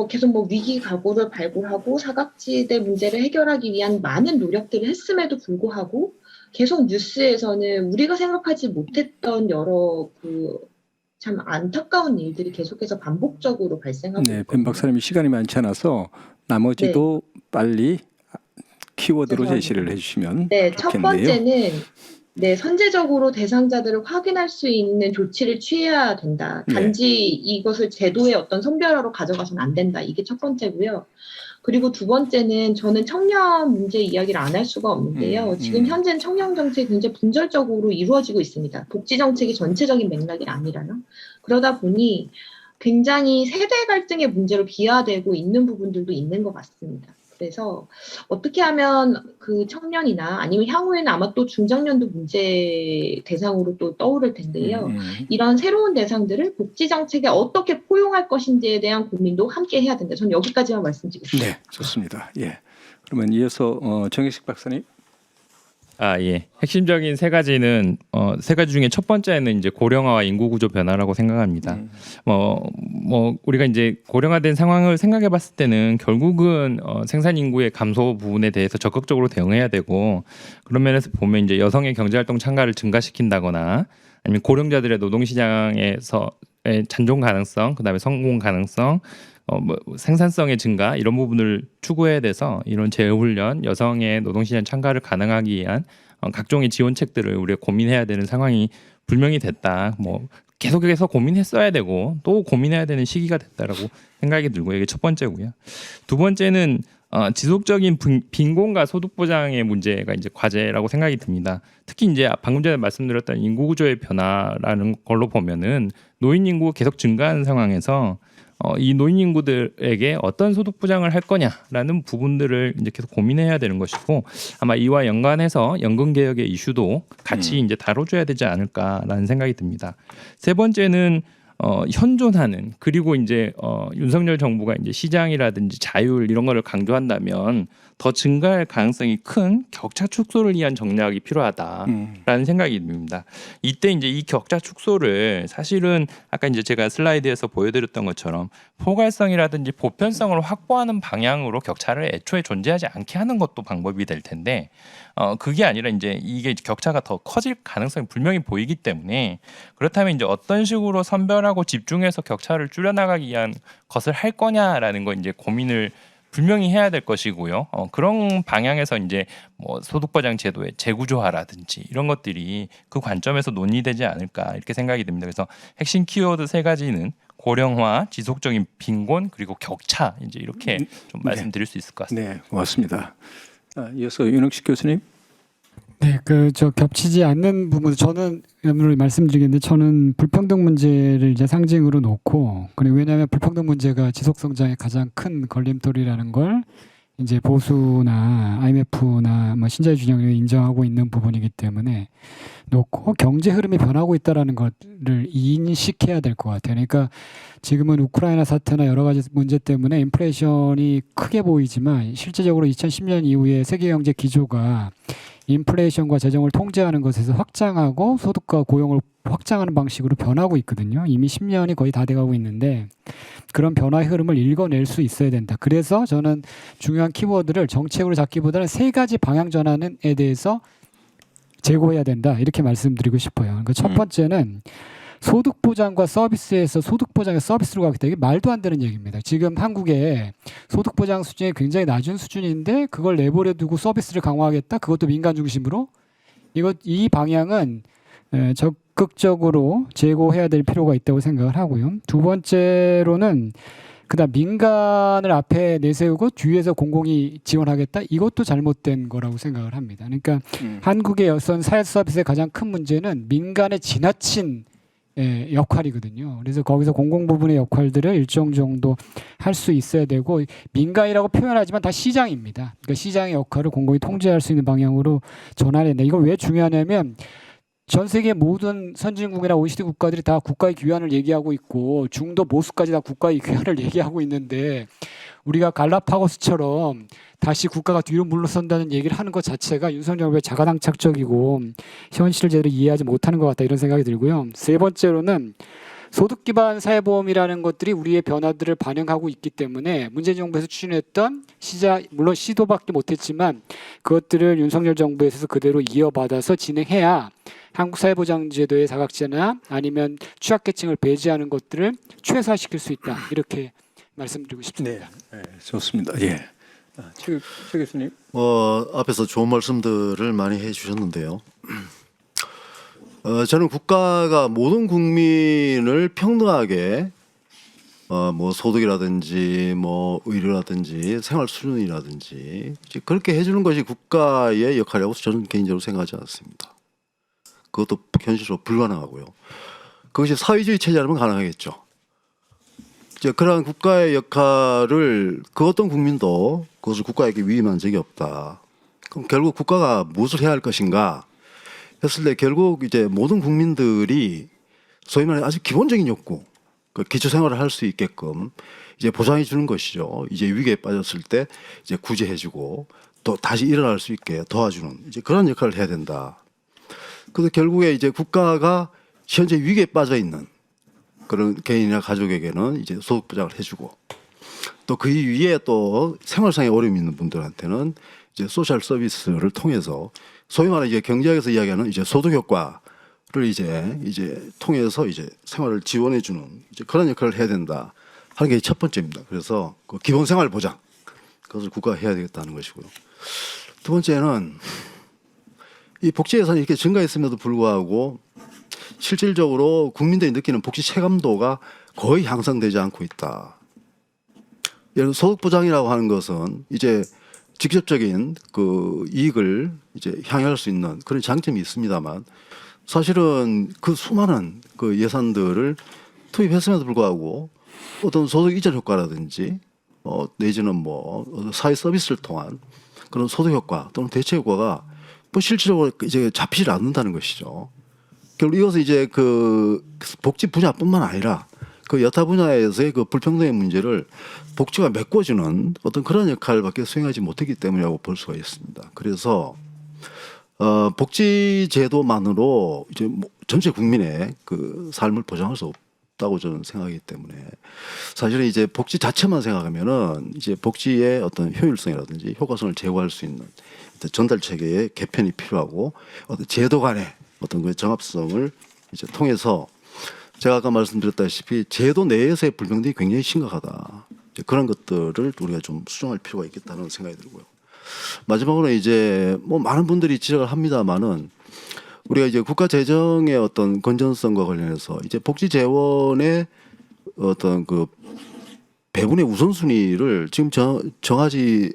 계속 위기 각오를 발굴하고 사각지대 문제를 해결하기 위한 많은 노력들을 했음에도 불구하고 계속 뉴스에서는 우리가 생각하지 못했던 여러 참 안타까운 일들이 계속해서 반복적으로 발생하고 네, 있거든요. 변 박사님이 시간이 많지 않아서 나머지도 빨리 키워드로 죄송합니다. 제시를 해주시면 네, 첫 좋겠네요. 번째는 선제적으로 대상자들을 확인할 수 있는 조치를 취해야 된다. 단지 이것을 제도의 어떤 선별화로 가져가서는 안 된다. 이게 첫 번째고요. 그리고 두 번째는 저는 청년 문제 이야기를 안 할 수가 없는데요. 지금 현재는 청년 정책이 굉장히 분절적으로 이루어지고 있습니다. 복지 정책이 전체적인 맥락이 아니라요. 그러다 보니 굉장히 세대 갈등의 문제로 비화되고 있는 부분들도 있는 것 같습니다. 그래서 어떻게 하면 그 청년이나 아니면 향후에는 아마 또 중장년도 문제 대상으로 또 떠오를 텐데요. 이런 새로운 대상들을 복지 정책에 어떻게 포용할 것인지에 대한 고민도 함께 해야 된다. 저는 여기까지만 말씀드리겠습니다. 네, 좋습니다. 예. 그러면 이어서 정혜식 박사님. 예. 핵심적인 세 가지는 세 가지 중에 첫 번째는 이제 고령화와 인구 구조 변화라고 생각합니다. 우리가 이제 고령화된 상황을 생각해 봤을 때는 결국은 생산 인구의 감소 부분에 대해서 적극적으로 대응해야 되고 그런 면에서 보면 이제 여성의 경제 활동 참가를 증가시킨다거나 아니면 고령자들의 노동 시장에서의 찬종 가능성, 그다음에 성공 가능성 생산성의 증가 이런 부분을 추구해야 돼서 이런 재훈련, 여성의 노동시장 참가를 가능하기 위한 각종의 지원책들을 우리가 고민해야 되는 상황이 분명히 됐다. 계속해서 고민했어야 되고 또 고민해야 되는 시기가 됐다라고 생각이 들고 이게 첫 번째고요. 두 번째는 지속적인 빈곤과 소득 보장의 문제가 이제 과제라고 생각이 듭니다. 특히 이제 방금 전에 말씀드렸던 인구 구조의 변화라는 걸로 보면은 노인 인구가 계속 증가하는 상황에서 이 노인 인구들에게 어떤 소득 보장을 할 거냐라는 부분들을 이제 계속 고민해야 되는 것이고 아마 이와 연관해서 연금 개혁의 이슈도 같이 이제 다뤄줘야 되지 않을까라는 생각이 듭니다. 세 번째는 현존하는 그리고 이제 윤석열 정부가 이제 시장이라든지 자율 이런 거를 강조한다면 더 증가할 가능성이 큰 격차 축소를 위한 전략이 필요하다라는 생각이 듭니다. 이때 이제 이 격차 축소를 사실은 아까 이제 제가 슬라이드에서 보여드렸던 것처럼 포괄성이라든지 보편성을 확보하는 방향으로 격차를 애초에 존재하지 않게 하는 것도 방법이 될 텐데 그게 아니라 이제 이게 격차가 더 커질 가능성이 분명히 보이기 때문에 그렇다면 이제 어떤 식으로 선별하고 집단화하고 집중해서 격차를 줄여나가기 위한 것을 할 거냐라는 거 이제 고민을 분명히 해야 될 것이고요. 그런 방향에서 이제 뭐 소득보장 제도의 재구조화라든지 이런 것들이 그 관점에서 논의되지 않을까 이렇게 생각이 듭니다. 그래서 핵심 키워드 세 가지는 고령화, 지속적인 빈곤, 그리고 격차 이제 이렇게 좀 말씀드릴 수 있을 것 같습니다. 네, 고맙습니다. 이어서 윤옥식 교수님. 네, 저 겹치지 않는 부분 저는 오늘 말씀드리겠는데 저는 불평등 문제를 이제 상징으로 놓고 그리고 왜냐하면 불평등 문제가 지속 성장의 가장 큰 걸림돌이라는 걸 이제 보수나 IMF나 뭐 신자유주의를 인정하고 있는 부분이기 때문에 놓고 경제 흐름이 변하고 있다라는 것을 인식해야 될 것 같아요. 그러니까 지금은 우크라이나 사태나 여러 가지 문제 때문에 인플레이션이 크게 보이지만 실제적으로 2010년 이후에 세계 경제 기조가 인플레이션과 재정을 통제하는 것에서 확장하고 소득과 고용을 확장하는 방식으로 변하고 있거든요. 이미 10년이 거의 다 돼가고 있는데 그런 변화의 흐름을 읽어낼 수 있어야 된다. 그래서 저는 중요한 키워드를 정책으로 잡기보다는 세 가지 방향 전환에 대해서 제고해야 된다. 이렇게 말씀드리고 싶어요. 그러니까 첫 번째는 소득 보장과 서비스에서 소득 보장의 서비스로 가겠다. 이게 말도 안 되는 얘기입니다. 지금 한국의 소득 보장 수준이 굉장히 낮은 수준인데 그걸 내버려 두고 서비스를 강화하겠다. 그것도 민간 중심으로. 이 방향은 적극적으로 제고해야 될 필요가 있다고 생각을 하고요. 두 번째로는 그다음 민간을 앞에 내세우고 뒤에서 공공이 지원하겠다. 이것도 잘못된 거라고 생각을 합니다. 그러니까 한국의 여선 사회 서비스의 가장 큰 문제는 민간의 지나친 역할이거든요. 그래서 거기서 공공 부분의 역할들을 일정 정도 할 수 있어야 되고 민간이라고 표현하지만 다 시장입니다. 그러니까 시장의 역할을 공공이 통제할 수 있는 방향으로 전환해야 된다. 이건 왜 중요하냐면 전 세계 모든 선진국이나 OECD 국가들이 다 국가의 귀환을 얘기하고 있고 중도 보수까지 다 국가의 귀환을 얘기하고 있는데 우리가 갈라파고스처럼 다시 국가가 뒤로 물러선다는 얘기를 하는 것 자체가 윤석열 정부의 자가당착적이고 현실을 제대로 이해하지 못하는 것 같다 이런 생각이 들고요. 세 번째로는 소득 기반 사회보험이라는 것들이 우리의 변화들을 반영하고 있기 때문에 문재인 정부에서 추진했던 물론 시도밖에 못했지만 그것들을 윤석열 정부에서 그대로 이어받아서 진행해야 한국 사회보장제도의 사각지대나 아니면 취약계층을 배제하는 것들을 최소화시킬 수 있다 이렇게 말씀드리고 싶습니다. 네, 좋습니다. 예, 최 교수님. 앞에서 좋은 말씀들을 많이 해주셨는데요. 저는 국가가 모든 국민을 평등하게 뭐 소득이라든지 뭐 의료라든지 생활 수준이라든지 그렇게 해주는 것이 국가의 역할이라고 저는 개인적으로 생각하지 않습니다. 그것도 현실적으로 불가능하고요. 그것이 사회주의 체제라면 가능하겠죠. 이제 그러한 국가의 역할을 그 어떤 국민도 그것을 국가에게 위임한 적이 없다. 그럼 결국 국가가 무엇을 해야 할 것인가 했을 때 결국 이제 모든 국민들이 소위 말해 아주 기본적인 욕구, 그 기초 생활을 할 수 있게끔 이제 보장해 주는 것이죠. 이제 위기에 빠졌을 때 이제 구제해주고 또 다시 일어날 수 있게 도와주는 이제 그런 역할을 해야 된다. 그래서 결국에 이제 국가가 현재 위기에 빠져 있는 그런 개인이나 가족에게는 이제 소득 보장을 해주고 또 그 위에 또 생활상의 어려움이 있는 분들한테는 이제 소셜 서비스를 통해서 소위 말해 이제 경제학에서 이야기하는 이제 소득 효과를 이제 통해서 이제 생활을 지원해주는 이제 그런 역할을 해야 된다 하는 게 첫 번째입니다. 그래서 그 기본 생활 보장 그것을 국가가 해야 되겠다는 것이고요. 두 번째는 이 복지 예산이 이렇게 증가했음에도 불구하고 실질적으로 국민들이 느끼는 복지 체감도가 거의 향상되지 않고 있다. 예를 들어 소득 보장이라고 하는 것은 이제 직접적인 그 이익을 이제 향유할 수 있는 그런 장점이 있습니다만 사실은 그 수많은 그 예산들을 투입했음에도 불구하고 어떤 소득 이전 효과라든지 내지는 뭐 사회 서비스를 통한 그런 소득 효과 또는 대체 효과가 뭐 실질적으로 이제 잡히질 않는다는 것이죠. 결국 이것은 이제 그 복지 분야뿐만 아니라 그 여타 분야에서의 그 불평등의 문제를 복지가 메꿔주는 어떤 그런 역할밖에 수행하지 못했기 때문이라고 볼 수가 있습니다. 그래서 복지 제도만으로 이제 뭐 전체 국민의 그 삶을 보장할 수 없다고 저는 생각하기 때문에 사실은 이제 복지 자체만 생각하면은 이제 복지의 어떤 효율성이라든지 효과성을 제고할 수 있는 전달 체계의 개편이 필요하고 어떤 제도 간의 어떤 그 정합성을 이제 통해서 제가 아까 말씀드렸다시피 제도 내에서의 불평등이 굉장히 심각하다. 이제 그런 것들을 우리가 좀 수정할 필요가 있겠다는 생각이 들고요. 마지막으로 이제 뭐 많은 분들이 지적을 합니다만은 우리가 이제 국가 재정의 어떤 건전성과 관련해서 이제 복지 재원의 어떤 그 배분의 우선순위를 지금 정하지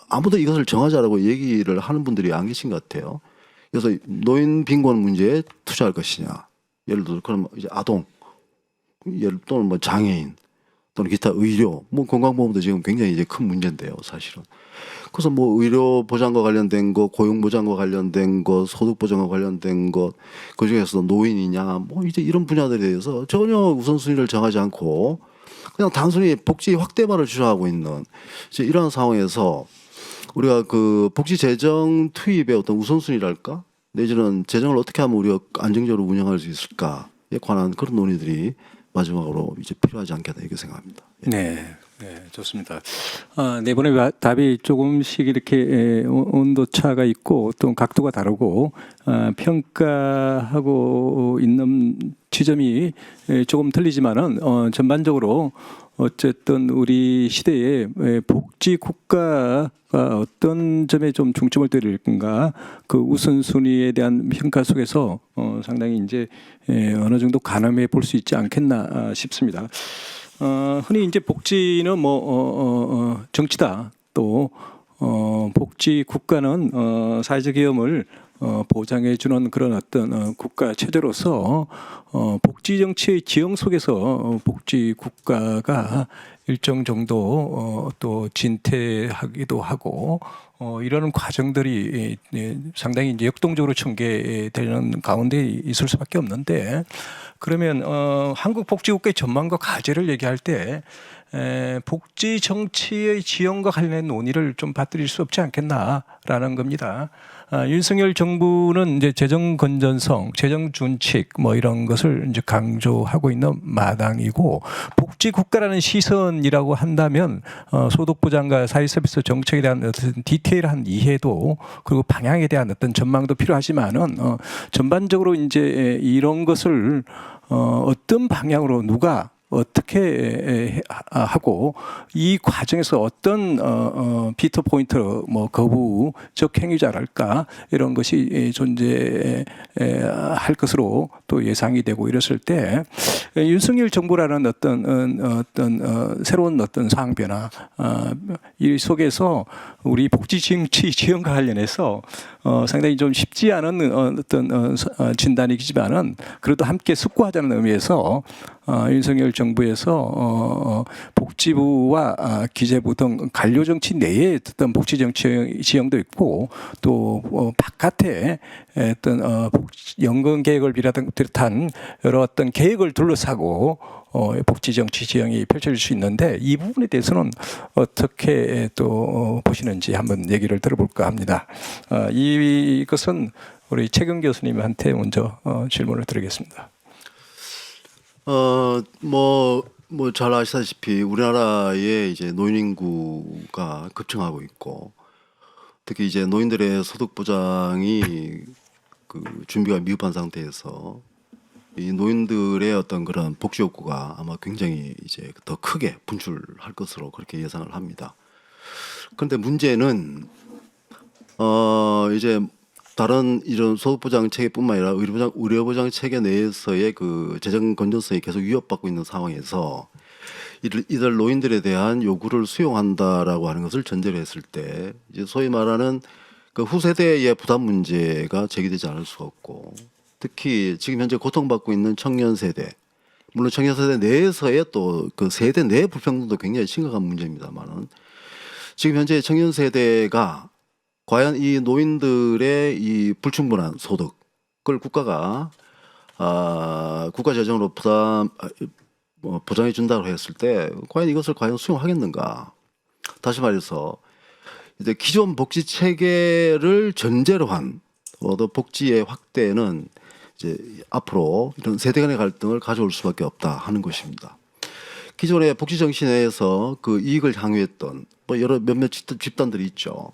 아무도 이것을 정하자라고 얘기를 하는 분들이 안 계신 것 같아요. 그래서 노인 빈곤 문제에 투자할 것이냐, 예를 들어 그럼 이제 아동, 예를 또는 뭐 장애인 또는 기타 의료, 뭐 건강보험도 지금 굉장히 이제 큰 문제인데요, 사실은. 그래서 뭐 의료 보장과 관련된 거, 고용 보장과 관련된 거, 소득 보장과 관련된 것, 그 중에서 노인이냐, 뭐 이제 이런 분야들에 대해서 전혀 우선순위를 정하지 않고 그냥 단순히 복지 확대만을 주장하고 있는 이제 이러한 상황에서 우리가 그 복지 재정 투입의 어떤 우선순위랄까, 내지는 재정을 어떻게 하면 우리가 안정적으로 운영할 수 있을까에 관한 그런 논의들이 마지막으로 이제 필요하지 않겠나 이렇게 생각합니다. 네, 네, 좋습니다. 네 분의 답이 조금씩 이렇게 온도 차가 있고 또 각도가 다르고 평가하고 있는 지점이 조금 틀리지만은 전반적으로 어쨌든 우리 시대의 복지 국가가 어떤 점에 좀 중점을 두릴 건가, 그 우선순위에 대한 평가 속에서 상당히 이제 어느 정도 가늠해 볼 수 있지 않겠나 싶습니다. 흔히 이제 복지는 뭐 정치다, 또 복지 국가는 사회적 위험을 보장해 주는 그런 어떤 국가 체제로서 복지 정치의 지형 속에서 복지 국가가 일정 정도 또 진퇴하기도 하고 이러는 과정들이 상당히 이제 역동적으로 전개되는 가운데 있을 수밖에 없는데, 그러면 한국 복지국가의 전망과 과제를 얘기할 때 복지 정치의 지형과 관련된 논의를 좀 받들일 수 없지 않겠나라는 겁니다. 윤석열 정부는 이제 재정 건전성, 재정 준칙 뭐 이런 것을 이제 강조하고 있는 마당이고, 복지 국가라는 시선이라고 한다면 소득 보장과 사회 서비스 정책에 대한 어떤 디테일한 이해도 그리고 방향에 대한 어떤 전망도 필요하지만은 전반적으로 이제 이런 것을 어떤 방향으로 누가 어떻게 하고 이 과정에서 어떤 피터 포인트, 뭐 거부적 행위자랄까 이런 것이 존재할 것으로 또 예상이 되고 이랬을 때 윤석열 정부라는 어떤 새로운 어떤 상황 변화 이 속에서 우리 복지 정치 지원과 관련해서 상당히 좀 쉽지 않은 어떤 진단이지만은 그래도 함께 숙고하자는 의미에서 윤석열 정부에서 복지부와 기재부 등 관료 정치 내에 어떤 복지 정치 지형도 있고 또 바깥에 어떤 연금 계획을 비롯한 여러 어떤 계획을 둘러싸고 복지 정치 지형이 펼쳐질 수 있는데, 이 부분에 대해서는 어떻게 또 보시는지 한번 얘기를 들어볼까 합니다. 이것은 우리 최경 교수님한테 먼저 질문을 드리겠습니다. 뭐 잘 아시다시피 우리나라의 이제 노인 인구가 급증하고 있고, 특히 이제 노인들의 소득 보장이 그 준비가 미흡한 상태에서 이 노인들의 어떤 그런 복지 욕구가 아마 굉장히 이제 더 크게 분출할 것으로 그렇게 예상을 합니다. 그런데 문제는 이제 다른 이런 소득보장 체계뿐만 아니라 의료보장 체계 내에서의 그 재정 건전성이 계속 위협받고 있는 상황에서 이들 노인들에 대한 요구를 수용한다라고 하는 것을 전제로 했을 때 이제 소위 말하는 그 후세대의 부담 문제가 제기되지 않을 수가 없고, 특히 지금 현재 고통받고 있는 청년 세대, 물론 청년 세대 내에서의 또 그 세대 내 불평등도 굉장히 심각한 문제입니다만은, 지금 현재 청년 세대가 과연 이 노인들의 이 불충분한 소득을 국가가 국가 재정으로 보장해 준다고 했을 때 과연 이것을 과연 수용하겠는가? 다시 말해서 이제 기존 복지 체계를 전제로 한 복지의 확대는 이제 앞으로 이런 세대 간의 갈등을 가져올 수밖에 없다 하는 것입니다. 기존의 복지 정신 내에서 그 이익을 향유했던 뭐 여러 몇몇 집단들이 있죠.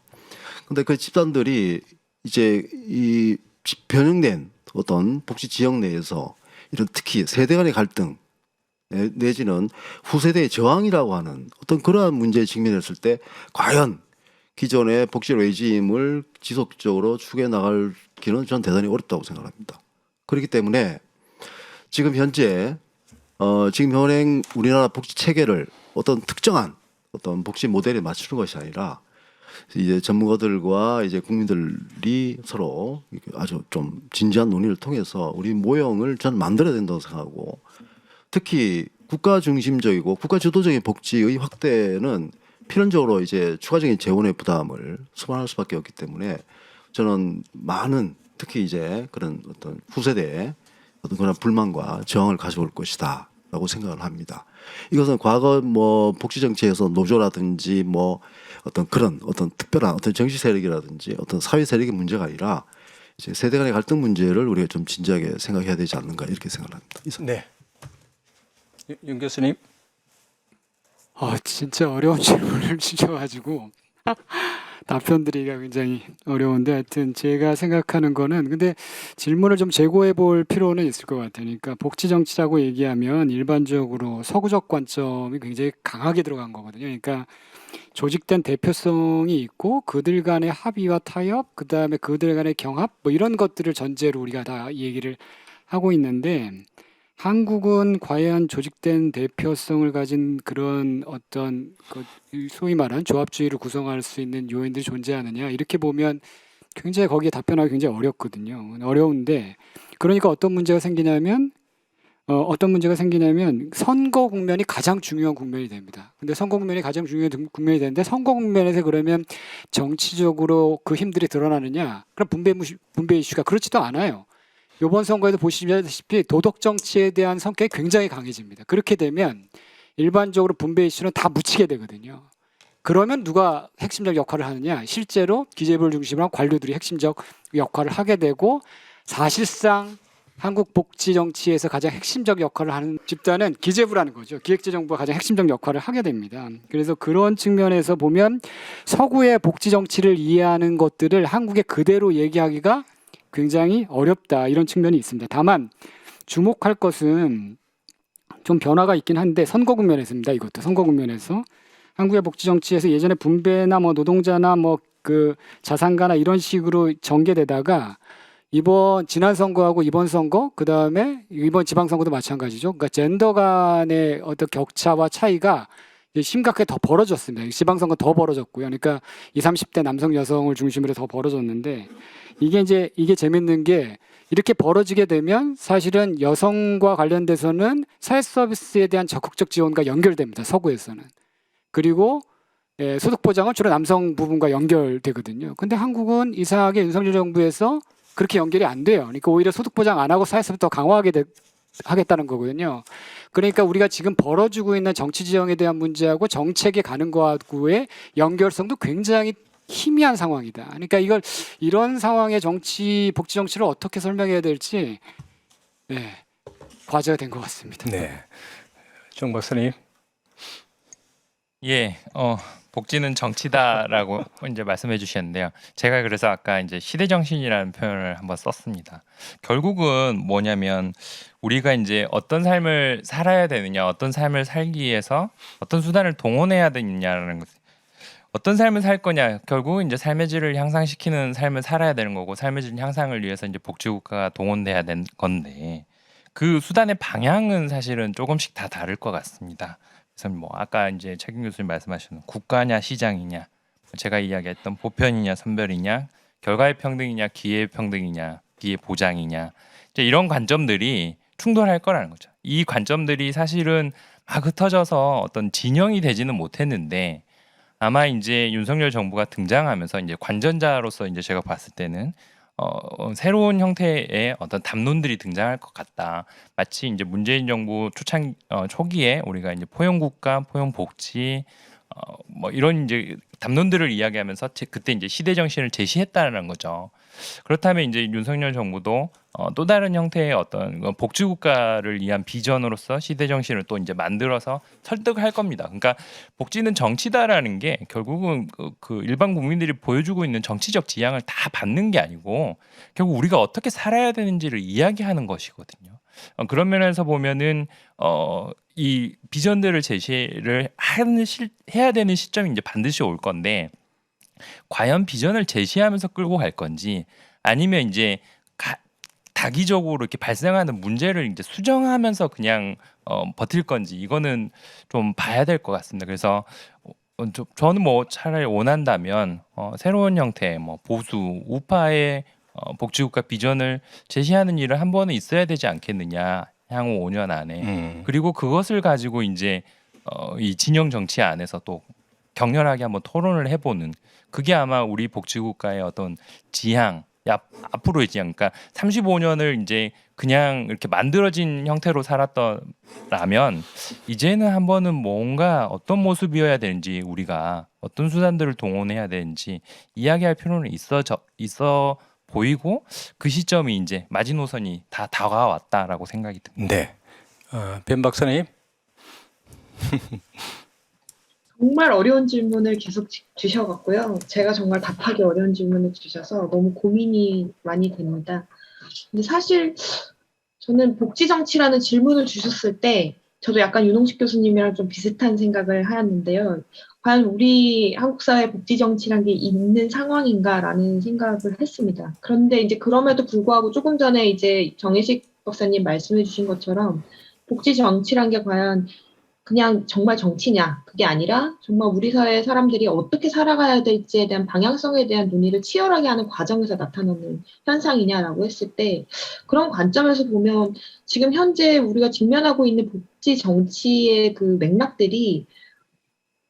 근데 그 집단들이 이제 이 변형된 어떤 복지 지역 내에서 이런 특히 세대 간의 갈등 내지는 후세대의 저항이라고 하는 어떤 그러한 문제에 직면했을 때 과연 기존의 복지 레짐을 지속적으로 추구해 나가기는 전 대단히 어렵다고 생각합니다. 그렇기 때문에 지금 현재 지금 현행 우리나라 복지 체계를 어떤 특정한 어떤 복지 모델에 맞추는 것이 아니라 이제 전문가들과 이제 국민들이 서로 아주 좀 진지한 논의를 통해서 우리 모형을 전 만들어야 된다고 생각하고, 특히 국가 중심적이고 국가 주도적인 복지의 확대는 필연적으로 이제 추가적인 재원의 부담을 수반할 수밖에 없기 때문에 저는 많은 특히 이제 그런 어떤 후세대의 어떤 그런 불만과 저항을 가져올 것이다라고 생각을 합니다. 이것은 과거 뭐 복지 정치에서 노조라든지 뭐 어떤 그런 어떤 특별한 어떤 정치 세력이라든지 어떤 사회 세력의 문제가 아니라 이제 세대 간의 갈등 문제를 우리가 좀 진지하게 생각해야 되지 않는가 이렇게 생각합니다. 네. 윤 교수님. 진짜 어려운 질문을 주셔가지고 답변드리기가 굉장히 어려운데, 하여튼 제가 생각하는 거는, 근데 질문을 좀 재고해 볼 필요는 있을 것 같아요. 그러니까 복지 정치라고 얘기하면 일반적으로 서구적 관점이 굉장히 강하게 들어간 거거든요. 그러니까 조직된 대표성이 있고 그들 간의 합의와 타협, 그다음에 그들 간의 경합, 뭐 이런 것들을 전제로 우리가 다 얘기를 하고 있는데, 한국은 과연 조직된 대표성을 가진 그런 어떤 소위 말하는 조합주의를 구성할 수 있는 요인들이 존재하느냐, 이렇게 보면 굉장히 거기에 답변하기 굉장히 어렵거든요. 어려운데, 그러니까 어떤 문제가 생기냐면 선거 국면이 가장 중요한 국면이 됩니다. 근데 선거 국면이 가장 중요한 국면이 되는데, 선거 국면에서 그러면 정치적으로 그 힘들이 드러나느냐? 그럼 분배 이슈가 그렇지도 않아요. 이번 선거에도 보시다시피 도덕 정치에 대한 성격이 굉장히 강해집니다. 그렇게 되면 일반적으로 분배 이슈는 다 묻히게 되거든요. 그러면 누가 핵심적 역할을 하느냐? 실제로 기재부를 중심으로 한 관료들이 핵심적 역할을 하게 되고, 사실상 한국 복지 정치에서 가장 핵심적 역할을 하는 집단은 기재부라는 거죠. 기획재정부가 가장 핵심적 역할을 하게 됩니다. 그래서 그런 측면에서 보면 서구의 복지 정치를 이해하는 것들을 한국에 그대로 얘기하기가 굉장히 어렵다, 이런 측면이 있습니다. 다만 주목할 것은 좀 변화가 있긴 한데, 선거 국면에서입니다. 이것도 선거 국면에서 한국의 복지 정치에서 예전에 분배나 뭐 노동자나 뭐 그 자산가나 이런 식으로 전개되다가 지난 선거하고 이번 선거, 그 다음에 이번 지방선거도 마찬가지죠. 그러니까 젠더 간의 어떤 격차와 차이가 심각하게 더 벌어졌습니다. 지방선거 더 벌어졌고요. 그러니까 20, 30대 남성 여성을 중심으로 더 벌어졌는데, 이게 재밌는 게, 이렇게 벌어지게 되면 사실은 여성과 관련돼서는 사회 서비스에 대한 적극적 지원과 연결됩니다. 서구에서는. 그리고 소득 보장은 주로 남성 부분과 연결되거든요. 근데 한국은 이상하게 윤석열 정부에서 그렇게 연결이 안 돼요. 그러니까 오히려 소득 보장 안 하고 사회 서비스 더 하겠다는 거거든요. 그러니까 우리가 지금 벌어지고 있는 정치 지형에 대한 문제하고 정책에 가는 거하고의 연결성도 굉장히 희미한 상황이다. 그러니까 이런 상황의 복지 정치를 어떻게 설명해야 될지 과제가 된 것 같습니다. 네. 정 박사님. 예, 복지는 정치다라고 이제 말씀해 주셨는데요. 제가 그래서 아까 이제 시대 정신이라는 표현을 한번 썼습니다. 결국은 뭐냐면, 우리가 이제 어떤 삶을 살아야 되느냐, 어떤 삶을 살기 위해서 어떤 수단을 동원해야 되느냐라는 것. 어떤 삶을 살 거냐, 결국은 이제 삶의 질을 향상시키는 삶을 살아야 되는 거고, 삶의 질 향상을 위해서 이제 복지국가가 동원돼야 되는 건데, 그 수단의 방향은 사실은 조금씩 다 다를 것 같습니다. 그래서 뭐 아까 이제 책임 교수님 말씀하신 국가냐 시장이냐, 제가 이야기했던 보편이냐 선별이냐, 결과의 평등이냐 기회의 평등이냐, 기회 보장이냐, 이제 이런 관점들이 충돌할 거라는 거죠. 이 관점들이 사실은 막 흩어져서 어떤 진영이 되지는 못했는데, 아마 이제 윤석열 정부가 등장하면서 이제 관전자로서 이제 제가 봤을 때는 새로운 형태의 어떤 담론들이 등장할 것 같다. 마치 이제 문재인 정부 초기에 우리가 이제 포용국가, 포용복지 뭐 이런 이제 담론들을 이야기하면서 그때 이제 시대 정신을 제시했다는 거죠. 그렇다면 이제 윤석열 정부도 또 다른 형태의 어떤 복지국가를 위한 비전으로서 시대 정신을 또 이제 만들어서 설득할 겁니다. 그러니까 복지는 정치다라는 게 결국은 그 일반 국민들이 보여주고 있는 정치적 지향을 다 받는 게 아니고, 결국 우리가 어떻게 살아야 되는지를 이야기하는 것이거든요. 그런 면에서 보면은 이 비전들을 제시를 해야 되는 시점이 이제 반드시 올 건데 과연 비전을 제시하면서 끌고 갈 건지 아니면 이제 다기적으로 이렇게 발생하는 문제를 이제 수정하면서 그냥 버틸 건지 이거는 좀 봐야 될 것 같습니다. 그래서 저는 뭐 차라리 원한다면 새로운 형태, 뭐 보수 우파의 복지국가 비전을 제시하는 일을 한 번은 있어야 되지 않겠느냐 향후 5년 안에. 그리고 그것을 가지고 이제 이 진영 정치 안에서 또 격렬하게 한번 토론을 해보는 그게 아마 우리 복지국가의 어떤 지향, 앞으로의 지향, 그러니까 35년을 이제 그냥 이렇게 만들어진 형태로 살았더라면 이제는 한번은 뭔가 어떤 모습이어야 되는지 우리가 어떤 수단들을 동원해야 되는지 이야기할 필요는 있어 보이고 그 시점이 이제 마지노선이 다 다가왔다라고 생각이 듭니다. 네. 벤 박사님. 정말 어려운 질문을 계속 주셔갖고요. 제가 정말 답하기 어려운 질문을 주셔서 너무 고민이 많이 됩니다. 근데 사실 저는 복지정치라는 질문을 주셨을 때 저도 약간 윤홍식 교수님이랑 좀 비슷한 생각을 하였는데요. 과연 우리 한국 사회 복지정치란 게 있는 상황인가라는 생각을 했습니다. 그런데 이제 그럼에도 불구하고 조금 전에 이제 정혜식 박사님 말씀해 주신 것처럼 복지정치란 게 과연 그냥 정말 정치냐 그게 아니라 정말 우리 사회 사람들이 어떻게 살아가야 될지에 대한 방향성에 대한 논의를 치열하게 하는 과정에서 나타나는 현상이냐라고 했을 때 그런 관점에서 보면 지금 현재 우리가 직면하고 있는 복지 정치의 그 맥락들이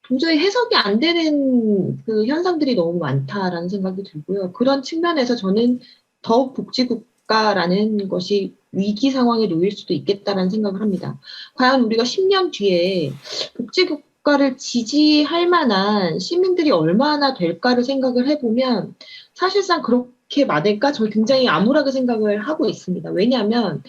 도저히 해석이 안 되는 그 현상들이 너무 많다라는 생각이 들고요. 그런 측면에서 저는 더욱 복지국가라는 것이 위기 상황에 놓일 수도 있겠다라는 생각을 합니다. 과연 우리가 10년 뒤에 복지국가를 지지할 만한 시민들이 얼마나 될까를 생각을 해보면 사실상 그렇게 많을까? 저는 굉장히 암울하게 생각을 하고 있습니다. 왜냐하면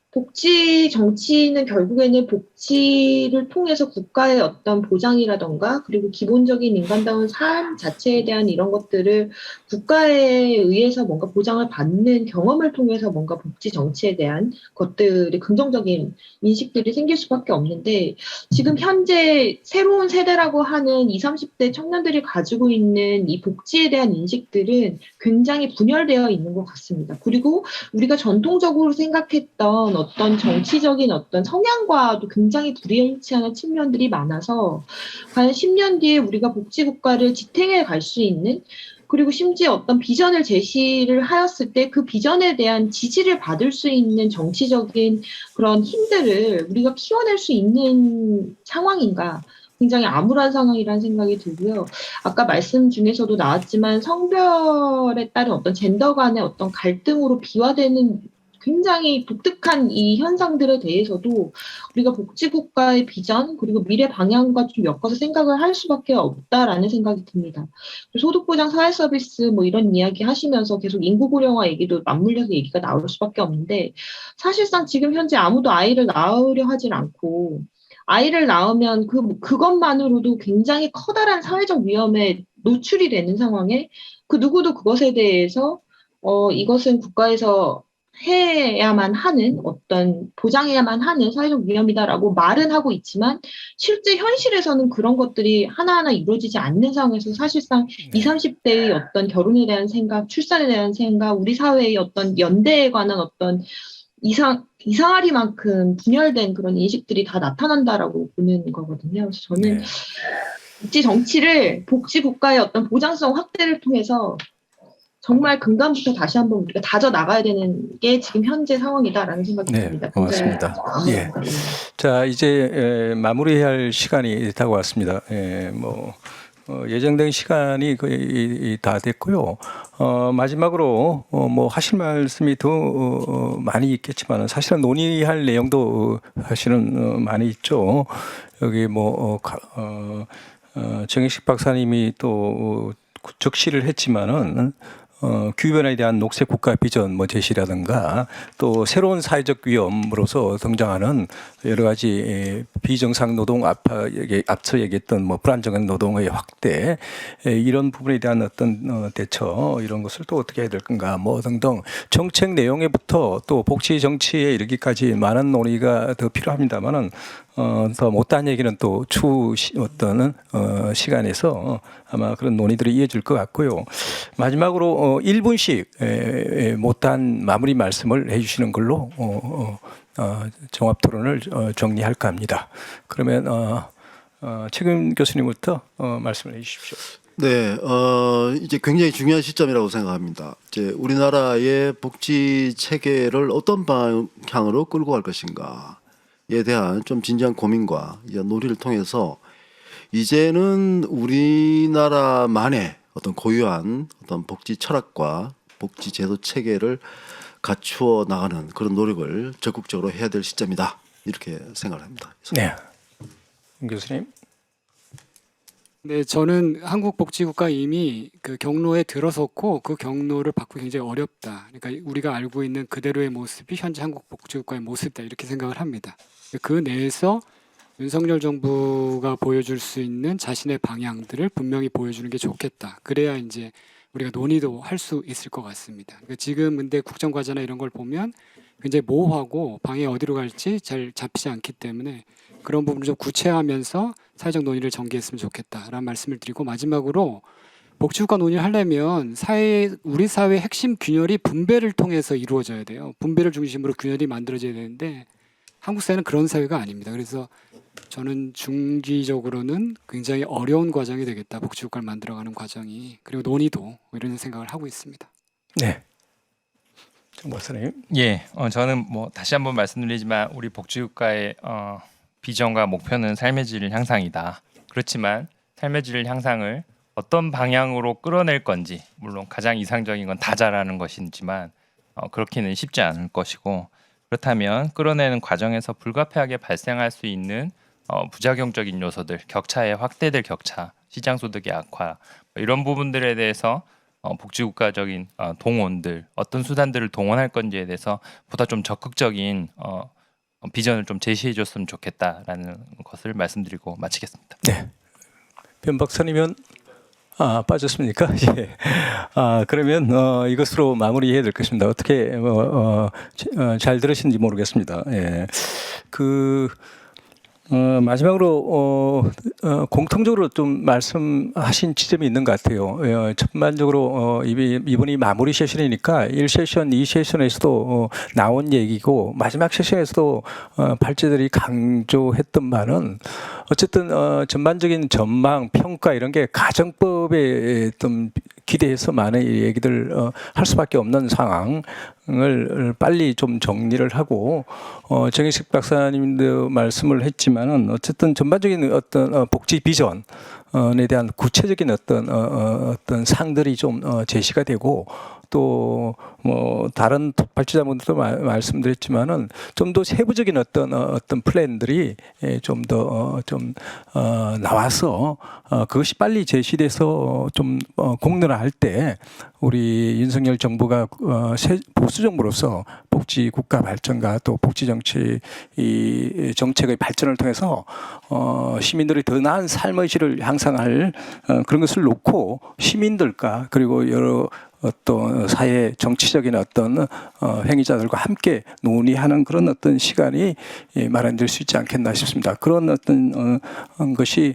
복지 정치는 결국에는 복지를 통해서 국가의 어떤 보장이라던가 그리고 기본적인 인간다운 삶 자체에 대한 이런 것들을 국가에 의해서 뭔가 보장을 받는 경험을 통해서 뭔가 복지 정치에 대한 것들이 긍정적인 인식들이 생길 수밖에 없는데 지금 현재 새로운 세대라고 하는 20, 30대 청년들이 가지고 있는 이 복지에 대한 인식들은 굉장히 분열되어 있는 것 같습니다. 그리고 우리가 전통적으로 생각했던 어떤 정치적인 어떤 성향과도 굉장히 불일치하는 측면들이 많아서 과연 10년 뒤에 우리가 복지국가를 지탱해 갈 수 있는 그리고 심지어 어떤 비전을 제시를 하였을 때 그 비전에 대한 지지를 받을 수 있는 정치적인 그런 힘들을 우리가 키워낼 수 있는 상황인가 굉장히 암울한 상황이라는 생각이 들고요. 아까 말씀 중에서도 나왔지만 성별에 따른 어떤 젠더 간의 어떤 갈등으로 비화되는 굉장히 독특한 이 현상들에 대해서도 우리가 복지국가의 비전 그리고 미래 방향과 좀 엮어서 생각을 할 수밖에 없다라는 생각이 듭니다. 소득보장 사회서비스 뭐 이런 이야기 하시면서 계속 인구고령화 얘기도 맞물려서 얘기가 나올 수밖에 없는데 사실상 지금 현재 아무도 아이를 낳으려 하질 않고 아이를 낳으면 그것만으로도 굉장히 커다란 사회적 위험에 노출이 되는 상황에 그 누구도 그것에 대해서 이것은 국가에서 해야만 하는 어떤 보장해야만 하는 사회적 위험이다라고 말은 하고 있지만 실제 현실에서는 그런 것들이 하나하나 이루어지지 않는 상황에서 사실상 20, 30대의 어떤 결혼에 대한 생각, 출산에 대한 생각, 우리 사회의 어떤 연대에 관한 어떤 이상하리만큼 분열된 그런 인식들이 다 나타난다라고 보는 거거든요. 그래서 저는 복지 정치를 복지 국가의 어떤 보장성 확대를 통해서 정말 근간부터 다시 한번 우리가 다져 나가야 되는 게 지금 현재 상황이다라는 생각이 듭니다. 고맙습니다. 예. 자, 이제 마무리할 시간이 다가왔습니다. 예정된 시간이 거의 다 됐고요. 마지막으로 뭐 하실 말씀이 더 많이 있겠지만 사실은 논의할 내용도 사실은 많이 있죠. 여기 정혜식 박사님이 또 적시를 했지만은 기후변화에 대한 녹색 국가 비전 제시라든가 또 새로운 사회적 위험으로서 등장하는 여러 가지 비정상 노동 앞서 얘기했던 불안정한 노동의 확대 이런 부분에 대한 어떤 대처 이런 것을 또 어떻게 해야 될 건가 등등 정책 내용에부터 또 복지 정치에 이르기까지 많은 논의가 더 필요합니다만은 더 못다한 얘기는 또 추후 어떤 시간에서 아마 그런 논의들이 이어질 것 같고요. 마지막으로 1분씩 못다한 마무리 말씀을 해주시는 걸로 종합 토론을 정리할까 합니다. 그러면 최근 교수님부터 말씀을 해주십시오. 네, 이제 굉장히 중요한 시점이라고 생각합니다. 이제 우리나라의 복지 체계를 어떤 방향으로 끌고 갈 것인가에 대한 좀 진지한 고민과 이제 논의를 통해서 이제는 우리나라만의 어떤 고유한 어떤 복지 철학과 복지 제도 체계를 갖추어 나가는 그런 노력을 적극적으로 해야 될 시점이다. 이렇게 생각을 합니다. 네, 교수님. 네, 저는 한국 복지국가 이미 그 경로에 들어섰고 그 경로를 바꾸기 굉장히 어렵다. 그러니까 우리가 알고 있는 그대로의 모습이 현재 한국 복지국가의 모습이다 이렇게 생각을 합니다. 그 내에서 윤석열 정부가 보여줄 수 있는 자신의 방향들을 분명히 보여주는 게 좋겠다. 그래야 이제 우리가 논의도 할 수 있을 것 같습니다. 그러니까 지금 근데 국정과제나 이런 걸 보면 굉장히 모호하고 방향이 어디로 갈지 잘 잡히지 않기 때문에 그런 부분을 좀 구체화하면서 사회적 논의를 전개했으면 좋겠다라는 말씀을 드리고 마지막으로 복지국가 논의를 하려면 우리 사회의 핵심 균열이 분배를 통해서 이루어져야 돼요. 분배를 중심으로 균열이 만들어져야 되는데 한국 사회는 그런 사회가 아닙니다. 그래서 저는 중기적으로는 굉장히 어려운 과정이 되겠다. 복지국가를 만들어가는 과정이. 그리고 논의도 이런 생각을 하고 있습니다. 네. 정 박사님. 예, 저는 다시 한번 말씀드리지만 우리 복지국가의 비전과 목표는 삶의 질 향상이다. 그렇지만 삶의 질 향상을 어떤 방향으로 끌어낼 건지 물론 가장 이상적인 건 다 잘하는 것이지만 그렇게는 쉽지 않을 것이고 그렇다면 끌어내는 과정에서 불가피하게 발생할 수 있는 부작용적인 요소들, 격차의 확대될 격차, 시장소득의 악화 이런 부분들에 대해서 복지국가적인 동원들 어떤 수단들을 동원할 건지에 대해서 보다 좀 적극적인 비전을 좀 제시해줬으면 좋겠다라는 것을 말씀드리고 마치겠습니다. 네. 변 박사님은 빠졌습니까? 예. 그러면 이것으로 마무리해야 될 것입니다. 어떻게 잘 들으신지 모르겠습니다. 예. 마지막으로 공통적으로 좀 말씀하신 지점이 있는 것 같아요. 전반적으로 이번이 마무리 세션이니까 1세션, 2세션에서도 나온 얘기고 마지막 세션에서도 발제들이 강조했던 바는 어쨌든 전반적인 전망, 평가 이런 게 가정법에 좀 기대해서 많은 얘기들 할 수밖에 없는 상황을 빨리 좀 정리를 하고 정혜식 박사님도 말씀을 했지만은 어쨌든 전반적인 어떤 복지 비전에 대한 구체적인 어떤 상들이 좀 제시가 되고 또 다른 발제자분들도 말씀드렸지만은 좀 더 세부적인 어떤 플랜들이 좀 더 나와서 그것이 빨리 제시돼서 좀 공론화할 때 우리 윤석열 정부가 보수 정부로서 복지 국가 발전과 또 복지 정치 이 정책의 발전을 통해서 시민들이 더 나은 삶의 질을 향상할 그런 것을 놓고 시민들과 그리고 여러 어떤 사회 정치적인 어떤 행위자들과 함께 논의하는 그런 어떤 시간이 마련될 수 있지 않겠나 싶습니다. 그런 어떤 것이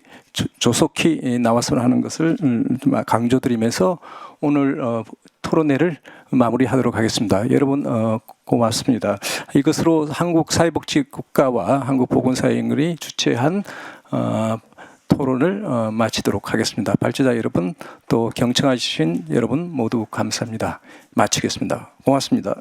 조속히 나왔으면 하는 것을 강조드리면서 오늘 토론회를 마무리하도록 하겠습니다. 여러분 고맙습니다. 이것으로 한국사회복지국가와 한국보건사회연구원이 주최한 토론을 마치도록 하겠습니다. 발제자 여러분 또 경청해 주신 여러분 모두 감사합니다. 마치겠습니다. 고맙습니다.